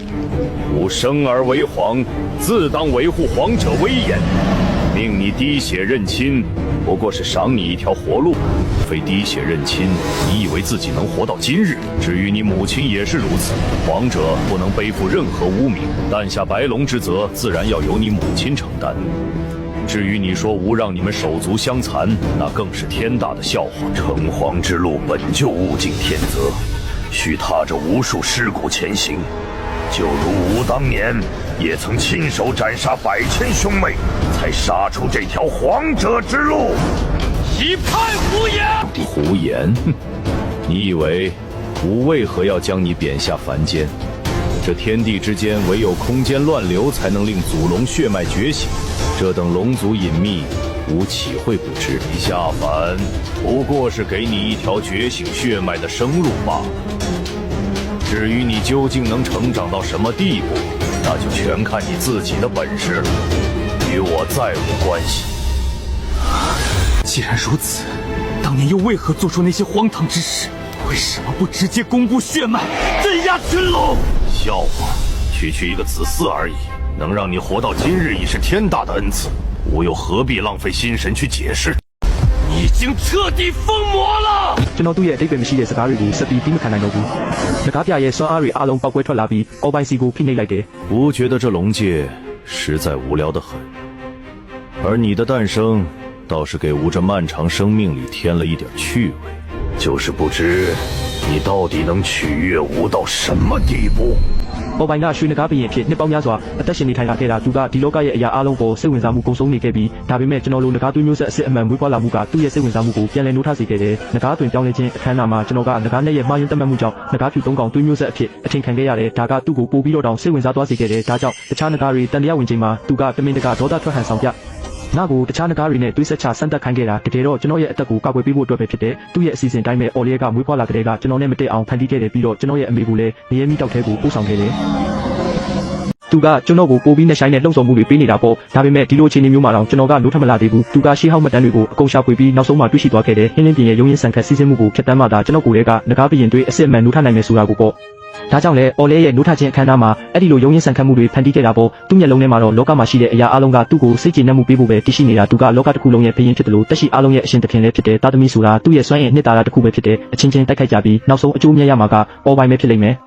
吾生而为皇，自当维护皇者威严。命你滴血认亲，不过是赏你一条活路。非滴血认亲，你以为自己能活到今日？至于你母亲也是如此。皇者不能背负任何污名，诞下白龙之责，自然要由你母亲承担。至于你说吾让你们手足相残，那更是天大的笑话。成皇之路本就物竞天择，需踏着无数尸骨前行。就如吾当年也曾亲手斩杀100千兄妹，才杀出这条皇者之路。一派胡言！胡言！哼！你以为吾为何要将你贬下凡间？这天地之间，唯有空间乱流，才能令祖龙血脉觉醒。这等龙族隐秘，吾岂会不知？你下凡不过是给你一条觉醒血脉的生路罢了。至于你究竟能成长到什么地步，那就全看你自己的本事了，与我再无关系。既然如此，当年又为何做出那些荒唐之事？为什么不直接公布血脉，镇压群龙？笑话，区区一个子嗣而已，能让你活到今日已是天大的恩赐，吾又何必浪费心神去解釋？你已經徹底瘋魔了！ကျွန်တော်တို့ရဲ့အတိတ်ပဲမရှိတဲ့စကားတွေကိုဆက်ပြီးပြီးမခံနိုင်တော့ဘူး။ငကားပြရဲ့စွမ်းအားတွေအလုံးပေါက်ကွဲထွက်လာပြီးအော်ပိုင်းစီကိုဖိနှိပ်လိုက်တယ်။ 吾觉得这龙界实在无聊得很，而你的诞生倒是给吾这漫长生命里添了一点趣味。就是不知你到底能取悦吾到什么地步。အော်ပိုင်းကရွှေနဂါးဘရင်ဖြစ်နှစ်ပေါင်းများစွာအသက်ရှင်နေထိုင်လာခဲ့တာသူကဒီလောကရဲ့အရာအလုံးပေါ်စိတ်ဝင်စားမှုကုန်ဆုံးနေခဲ့ပြီးဒါပေမဲ့ကျွန်တော်တို့နဂါးသွေးမျိုးဆက်အစစ်အမှန်မွေးဖွားလာမှုကသူ့ရဲ့စိတ်ဝင်စားမှုကိုပြန်လည်နှိုးထားစေခဲ့တယ်။နဂါးတွင်ပြောင်းလဲခြင်းအခမ်းအနားမှာကျွန်တော်ကနဂါးနဲ့ရဲ့မှားယွင်းသတ်မှတ်မှုကြောင့်နဂါးဖြူ၃កောင်သွေးမျိုးဆက်အဖြစ်အထင်ခံခဲ့ရတယ်။ဒါကသူ့ကိုပို့ပြီးတော့တောင်စိတ်ဝင်စားသွားစေခဲ့တယ်။ဒါကြောင့်တခြားနဂါးတွေတန်တရားဝင်ချိန်မှာသူကတမင်တကာဒေါသထွက်ဟန်ဆောင်ပြငါ့ကိုတခြားနဂါးတွေနဲ့တွေးဆက်ချဆန်းသက်ခိုင်းခဲ့တာတကယ်တော့ကျွန်တော်ရဲ့အသက်ကိုကာကွယ်ပေးဖို့အတွက်ပဲဖြစ်တယ်။သူ့ရဲ့အစီအစဉ်တိုင်းပဲအော်လီယာကမွေးဖွားလာကြတဲ့ကကျွန်တော်နဲ့မတည့်အောင်ဖန်တီးခဲ့တယ်ပြီးတော့ကျွန်တော်ရဲ့အမေကိုလည်းနေရဲမီတောက်ထဲကိုပို့ဆောင်ခဲ့တယ်။သူကကျွန်တော်ကိုပို့ပြီးနဲ့ဆိုင်နဲ့လှုံ့ဆော်မှုတွေပေးနေတာပေါ့ဒါပေမဲ့ဒီလိုအခြေအနေမျိုးမှာတော့ကျွန်တော်ကနိုးထမလာသေးဘူးသူကရှေးဟောက်မှတ်တမ်းတွေကိုအကုန်ရှာဖွေပြီးနောက်ဆုံးမှတွေ့ရှိသွားခဲ့တယ်ဟင်းလင်းပြင်ရဲ့ရုံးရင်းဆန်ခတ်စီးဆင်းမှုကိုဖျက်ဆီးမှသာကျွန်တော်ကိုယ်ကနဂါးဘရင်တွေအစ်စ်အမှန်နိုးထနိုင်မယ်ဆိုတာကိုပေါ့ဒါကြောင့်လဲအော်လဲရဲ့နိုးထခြင်းအခမ်းအနားမှာအဲ့ဒီလိုရုံးရင်းဆန်ခတ်မှုတွေဖန်တီးခဲ့တာပေါ့သူ့မျက်လုံးထဲမှာတော့လောကမှာရှိတဲ့အရာအလုံးကသူ့ကိုစိတ်ကြည်နက်မှုပေးဖို့ပဲတရှိနေတာသူကလောကတစ်ခုလုံးရဲ့ဘရင်ဖြစ်တယ်လို့တက်ရှိအလုံးရဲ့အရှင်သခင်လည်းဖြစ်တယ်တာသမီဆိုတာသူ့ရဲ့စွမ်းရည်နှစ်သာရတစ်ခုပဲဖြစ်တယ်အချင်းချင်းတိုက်ခိုက်ကြပြီးနောက်ဆုံးအကျိုးမြတ်ရမှာကအော်ပိုင်းပဲဖြစ်လိမ့်မယ်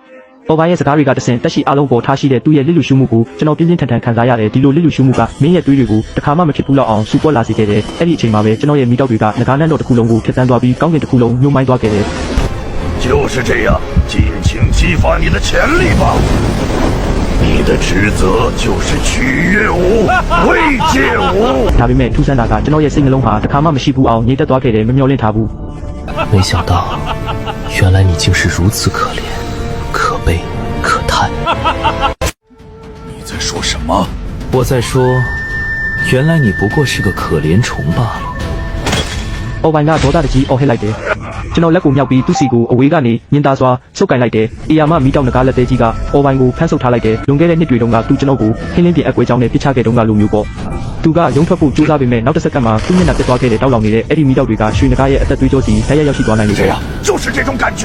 အော်ပိုင်းရဲ့စကားတွေကတဆင်တက်ရှိအလုံးပေါ်ထားရှိတဲ့သူ့ရဲ့လစ်လူရှုမှုကိုကျွန်တော်ပြင်းပြင်းထန်ထန်ခံစားရတယ်ဒီလိုလစ်လူရှုမှုကမင်းရဲ့သွေးတွေကိုတစ်ခါမှမဖြစ်ဘူးလောက်အောင်စူပွက်လာစေခဲ့တယ်အဲ့ဒီအချိန်မှာပဲကျွန်တော်ရဲ့မိတောက်တွေကငကားနန်းတော်တစ်ခုလုံးကိုဖျက်ဆီးသွားပြီးကောင်းကင်တစ်ခုလုံးညှို့မိုင်းသွားခဲ့တယ်就是这样，尽情激发你的潜力吧。你的职责就是取悦我，慰藉我。ဒါပေမဲ့ထူးဆန်းတာကကျွန်တော်ရဲ့စိတ်နှလုံးဟာတစ်ခါမှမရှိဘူးအောင်ညှိတက်သွားခဲ့တယ်မမျှော်လင့်ထားဘူး没想到原来你竟是如此可怜可悲可叹你在说什么？我在说原来你不过是个可怜虫罢了အော်ပိုင်းကဒေါသတကြီးအော်ဟစ်လိုက်တယ်ကျွန်တော်လက်ကိုမြောက်ပြီးသူ့စီကိုအဝေးကနေညင်သားစွာဆုပ်ကင်လိုက်တယ်။အေယာမမီတောင်နဂါလက်သေးကြီးကအော်ပိုင်းကိုဖမ်းဆုပ်ထားလိုက်တယ်။လွန်ခဲ့တဲ့နှစ်တွေတုန်းကသူကျွန်တော်ကိုခင်းလင်းပြင်အကွဲကြောင်းနဲ့ပြစ်ချခဲ့တုန်းကလိုမျိုးပေါ့။သူကရုံထွက်ဖို့ကြိုးစားပေမဲ့နောက်တစ်စက္ကန့်မှာသူ့မျက်နှာပြတ်သွားခဲ့တဲ့တောက်လောင်နေတဲ့အဲ့ဒီမီတောက်တွေကရွှေနဂါရဲ့အသက်သွေးကြောစီတိုက်ရိုက်ရောက်ရှိသွားနိုင်တယ်။就是这种感觉，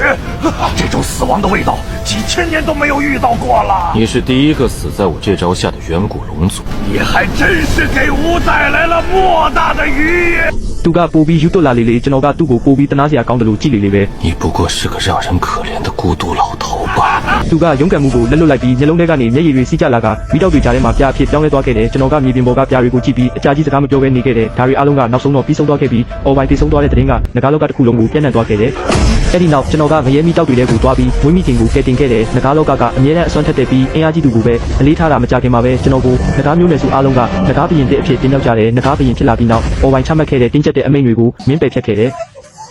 这种死亡的味道，几千年都没有遇到过了。你是第一个死在我这招下的远古龙族，你还真是给吾带来了莫大的愉悦。သူကပိုပြီးယူသွလာလေးလေးကျွန်တော်ကသူ့ကိုပိုပြီးတနာစရာကောင်းတယ်လို့ကြည့်လေလေပဲ你不过是个让人可怜的孤独老头吧သူကရုန်းကန်မှုကိုလက်လွတ်လိုက်ပြီးမျက်လုံးထဲကနေမျက်ရည်တွေစီးကျလာကမိတောက်တွေကြားထဲမှာပြားအဖြစ်ပြောင်းလဲသွားခဲ့တယ်ကျွန်တော်ကမြေပြင်ပေါ်ကပြားတွေကိုကြည့်ပြီးအကြာကြီးစကားမပြောဘဲနေခဲ့တယ်ဒါတွေအားလုံးကနောက်ဆုံးတော့ပြီးဆုံးသွားခဲ့ပြီးအော်ပိုင်းပြီးဆုံးသွားတဲ့တဲ့ရင်ကငကားလောကတစ်ခုလုံးကိုပြန့်နှံ့သွားခဲ့တယ်အဲ့ဒီနောက်ကျွန်တော်ကငရဲမိတောက်တွေထဲကိုသွားပြီးဝင်းမိခင်ကိုကယ်တင်ခဲ့တယ်ငကားလောကကအမြဲတမ်းအစွမ်းထက်တဲ့ပြီးအင်အားကြီးသူကိုပဲအလေးထားတာမကြခင်မှာပဲကျွန်တော်ကိုငကားမျိုးနွယ်စုအားလုံးကငကားဘရင်တဲ့အဖြစ်တင်ရောက်ကြတယ်ငကားဘရင်ဖြစ်လာပြီးနောက်အော်ပိုင်းချမှတ်ခဲ့တဲ့တင်းကျပ်တဲ့အမိန့်တွေကိုမင်းပယ်ဖျက်ခဲ့တယ်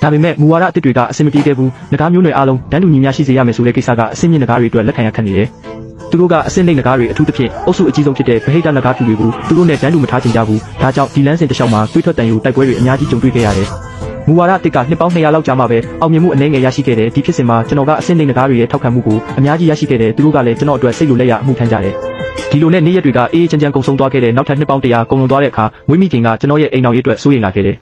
ဒါပေမဲ့မူဝါဒအသစ်တွေကအဆင်မပြေခဲ့ဘူးငကားမျိုးနွယ်အားလုံးတန်းတူညီမျှရှိစေရမယ်ဆိုတဲ့ကိစ္စကအဆင့်မြင့်ငကားတွေအတွက်လက်ခံရခက်နေတယ်သူတို့ကအဆင့်လိမ့်ငကားတွေအထူးသဖြင့်အုပ်စုအကြီးဆုံးဖြစ်တဲ့ဗဟိတငကားဖြူတွေကိုသူတို့နဲ့တန်းတူမထားချင်ကြဘူးဒါကြောင့်ဒီလမ်းစဉ်တစ်လျှောက်မှာတွေးထွက်တန်ယူတိုက်ပွဲတွေအများကြီးကြုံတွေ့ခဲ့ရတယ်မူဝါဒတစ်ကနှစ်ပေါင်း200လောက်ကြာမှပဲအောင်မြင်မှုအနည်းငယ်ရရှိခဲ့တယ်ဒီဖြစ်စဉ်မှာကျွန်တော်ကအဆင့်လိမ့်ငကားတွေရဲ့ထောက်ခံမှုကိုအများကြီးရရှိခဲ့တယ်သူတို့ကလည်းကျွန်တော်အတွက်စိတ်လိုလက်ရအမှုထမ်းကြတယ်ဒီလိုနဲ့နေ့ရက်တွေကအေးအေးချမ်းချမ်းကုန်ဆုံးသွားခဲ့တဲ့နောက်ထပ်နှစ်ပေါင်း100ကုန်လွန်သွားတဲ့အခါဝိမိခင်ကကျွန်တော်ရဲ့အိမ်တော်ရေးအတွက်စိုးရိမ်လာခဲ့တယ်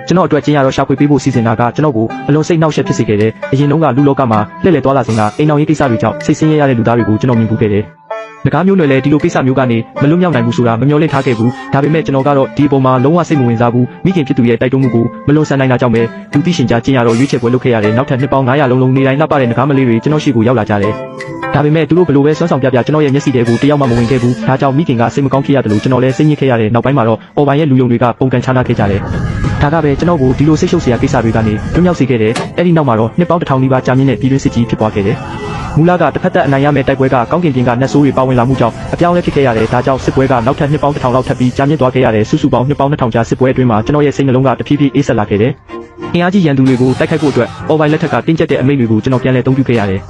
ကျွန်တော်အတွက်ကျင်းရတော့ရှာဖွေပေးဖို့စီစဉ်တာကကျွန်တော်ကိုအလွန်စိတ်နှောက်ယှက်ဖြစ်စေခဲ့တယ်အရင်တုန်းကလူလောကမှာလှည့်လည်သွားလာစဉ်ကအိမ်အောင်ရေးကိစ္စတွေကြောင့်စိတ်ဆင်းရဲရတဲ့လူသားတွေကိုကျွန်တော်မြင်ဘူးခဲ့တယ်ငကားမျိုးနွယ်လည်းဒီလိုကိစ္စမျိုးကနေမလွတ်မြောက်နိုင်ဘူးဆိုတာမမျှော်လင့်ထားခဲ့ဘူးဒါပေမဲ့ကျွန်တော်ကတော့ဒီအပေါ်မှာလုံးဝစိတ်မဝင်စားဘူးမိခင်ဖြစ်သူရဲ့တိုက်တွန်းမှုကိုမလွန်ဆန်နိုင်တာကြောင့်ပဲသူသိရှင်ကြားကျင်းရတော့ရွေးချယ်ပွဲလုပ်ခဲ့ရတယ်နောက်ထပ်နှစ်ပေါင်း900လုံးနေတိုင်းနှပ်ပါတဲ့ငကားမလေးတွေကျွန်တော်ရှိကိုရောက်လာကြတယ်ဒါပေမဲ့သူတို့ဘလို့ပဲဆွမ်းဆောင်ပြကျွန်တော်ရဲ့မျက်စိတွေကိုတယောက်မှမဝင်ခဲ့ဘူးဒါကြောင့်မိခင်ကစိတ်မကောင်းဖြစ်ရတယ်လို့ကျွန်တော်လည်းစိတ်ညစ်ခဲ့ရတဲ့နောက်ပိုင်းမှာတော့အော်ပိုင်ရဲ့လူယုံတွေကပုံကန်ချနာခဲ့ကြတယ်ဒါကပဲကျွန်တော်ကိုဒီလိုစိတ်ရှုပ်စရာကိစ္စတွေကနေလွတ်မြောက်စေခဲ့တယ်အဲ့ဒီနောက်မှာတော့နှစ်ပေါင်း1000နီးပါးကြာမြင့်တဲ့ပြည်တွင်းစစ်ကြီးဖြစ်ပွားခဲ့တယ်မူလကတစ်ဖက်သက်အနိုင်ရမယ့်တိုက်ပွဲကကောင်းကင်ပြင်ကနတ်ဆိုးတွေပါဝင်လာမှုကြောင့်အပြောင်းအလဲဖြစ်ခဲ့ရတယ်ဒါကြောင့်စစ်ပွဲကနောက်ထပ်နှစ်ပေါင်း1000လောက်ထပ်ပြီးကြာမြင့်သွားခဲ့ရတယ်စုစုပေါင်းနှစ်ပေါင်း2000ကြာစစ်ပွဲအတွင်းမှာကျွန်တော်ရဲ့စိတ်နှလုံးကတဖြည်းဖြည်းအေးဆက်လာခဲ့တယ်အင်အားကြီးရန်သူတွေကိုတိုက်ခိုက်ဖို့အတွက်အော်ပိုင်လက်ထက်ကတင်းကျပ်တဲ့အမိန့်တွေကိုကျွန်တော်ပြန်လည်အသုံးပြုခဲ့ရတယ်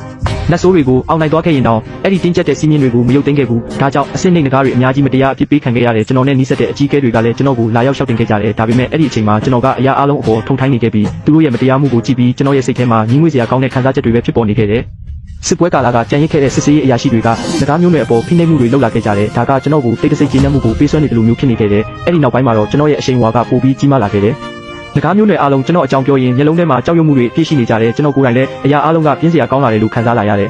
နတ်ဆိုးတွေကိုအောင်နိုင်သွားခဲ့ရင်တော့အဲ့ဒီတင်းကျပ်တဲ့စီးမြင်တွေကိုမရုပ်သိမ်းခဲ့ဘူးဒါကြောင့်အစစ်နှိမ်နဂါးတွေအများကြီးမတရားအပြစ်ပေးခံခဲ့ရတယ်ကျွန်တော်နဲ့နှိစက်တဲ့အကြီးအကဲတွေကလည်းကျွန်တော်ကိုလာရောက်ရှောက်တင်ခဲ့ကြတယ်ဒါပေမဲ့အဲ့ဒီအချိန်မှာကျွန်တော်ကအရာအလုံးအပေါ်ထုံထိုင်းနေခဲ့ပြီးသူတို့ရဲ့မတရားမှုကိုကြည့်ပြီးကျွန်တော်ရဲ့စိတ်ထဲမှာညီးငွေ့စရာကောင်းတဲ့ခံစားချက်တွေပဲဖြစ်ပေါ်နေခဲ့တယ်စစ်ပွဲကာလကကြံရစ်ခဲ့တဲ့စစ်စေးအရာရှိတွေကငကားမျိုးနွယ်အပေါ်ဖိနှိပ်မှုတွေလုပ်လာခဲ့ကြတယ်ဒါကကျွန်တော်ကိုတိတ်တဆိတ်ကျဉ်းနှံ့မှုကိုပေးစွမ်းနေတယ်လို့မျိုးဖြစ်နေခဲ့တယ်အဲ့ဒီနောက်ပိုင်းမှာတော့ကျွန်တော်ရဲ့အရှိန်အဝါကပိုပြီးကြီးမားလာခဲ့တယ်ငကားမျိုးနွယ်အားလုံးကျွန်တော်အကြောင်းပြောရင်မျက်လုံးထဲမှာကြောက်ရွံ့မှုတွေပြည့်ရှိနေကြတယ်ကျွန်တော်ကိုယ်တိုင်လည်းအရာအားလုံးကပြင်းစရာကောင်းလာတယ်လို့ခံစားလာရတယ်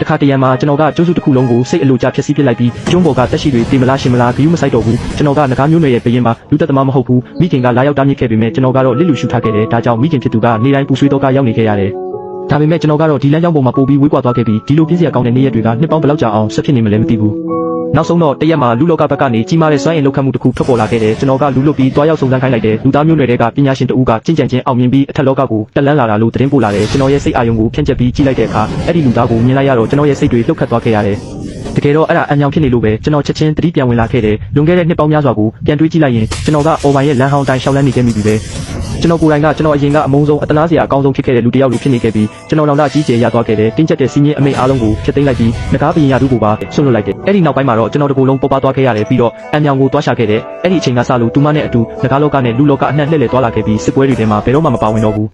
တခါတရံမှာကျွန်တော်ကကျိုးစုတစ်ခုလုံးကိုစိတ်အလိုကျဖျက်ဆီးပစ်လိုက်ပြီးကျုံးပေါ်ကတက်ရှိတွေတင်မလားရှင်မလားဂယုမဆိုင်တော့ဘူးကျွန်တော်ကငကားမျိုးနွယ်ရဲ့ဘရင်မှာလူသက်သမားမဟုတ်ဘူးမိခင်ကလာရောက်တားမြစ်ခဲ့ပေမဲ့ကျွန်တော်ကတော့လစ်လူရှုထားခဲ့တယ်ဒါကြောင့်မိခင်ဖြစ်သူကနေတိုင်းပူဆွေးတော့ကရောက်နေခဲ့ရတယ်ဒါပေမဲ့ကျွန်တော်ကတော့ဒီလမ်းကြောင်းပေါ်မှာပို့ပြီးဝေးကွာသွားခဲ့ပြီးဒီလိုပြင်းစရာကောင်းတဲ့နေ့ရက်တွေကနှစ်ပေါင်းဘယ်လောက်ကြာအောင်ဆက်ဖြစ်နေမလဲမသိဘူးနောက်ဆုံးတော့တရက်မှာလူလောကဘက်ကနေကြီးမားတဲ့စွမ်းအင်လောက်ခတ်မှုတစ်ခုထွက်ပေါ်လာခဲ့တယ်ကျွန်တော်ကလူလွတ်ပြီးတွားရောက်စုံစမ်းခိုင်းလိုက်တယ်လူသားမျိုးနွယ်တွေကပညာရှင်တဦးကကျင့်ကြံခြင်းအောင်မြင်ပြီးအထက်လောကကိုတက်လန်းလာတာလို့သတင်းပို့လာတယ်ကျွန်တော်ရဲ့စိတ်အာရုံကိုဖြန့်ကျက်ပြီးကြည့်လိုက်တဲ့အခါအဲ့ဒီလူသားကိုမြင်လိုက်ရတော့ကျွန်တော်ရဲ့စိတ်တွေလှုပ်ခတ်သွားခဲ့ရတယ်တကယ်တော့အဲ့ဒါအံ့ကြောင်ဖြစ်နေလို့ပဲကျွန်တော်ချက်ချင်းတတိပြန်ဝင်လာခဲ့တယ်လွန်ခဲ့တဲ့နှစ်ပေါင်းများစွာကိုပြန်တွေးကြည့်လိုက်ရင်ကျွန်တော်ကအော်ပိုင်ရဲ့လမ်းဟောင်းတိုင်းရှောက်လန်းနေခဲ့မိပြီပဲကျွန်တော်ကိုယ်တိုင်ကကျွန်တော်အရင်ကအမုန်းဆုံးအတနာစရာအကောင်းဆုံးဖြစ်ခဲ့တဲ့လူတစ်ယောက်လိုဖြစ်နေခဲ့ပြီးကျွန်တော်တော့ကြီးကျယ်ရသွားခဲ့တယ်တင်းကျပ်တဲ့စီးမြင့်အမိတ်အားလုံးကိုဖျက်သိမ်းလိုက်ပြီးငကားပင်ရသူကိုပါဆွန့်လွတ်လိုက်တယ်အဲ့ဒီနောက်ပိုင်းမှာတော့ကျွန်တော်တကူလုံးပေါ်ပါသွားခဲ့ရတယ်ပြီးတော့အံမြောင်ကိုတွားရှာခဲ့တယ်အဲ့ဒီအချိန်ကစလို့တူမနဲ့အတူငကားလောကနဲ့လူလောကအနှံ့လှည့်လည်သွားလာခဲ့ပြီးစစ်ပွဲတွေထဲမှာဘယ်တော့မှမပါဝင်တော့ဘူး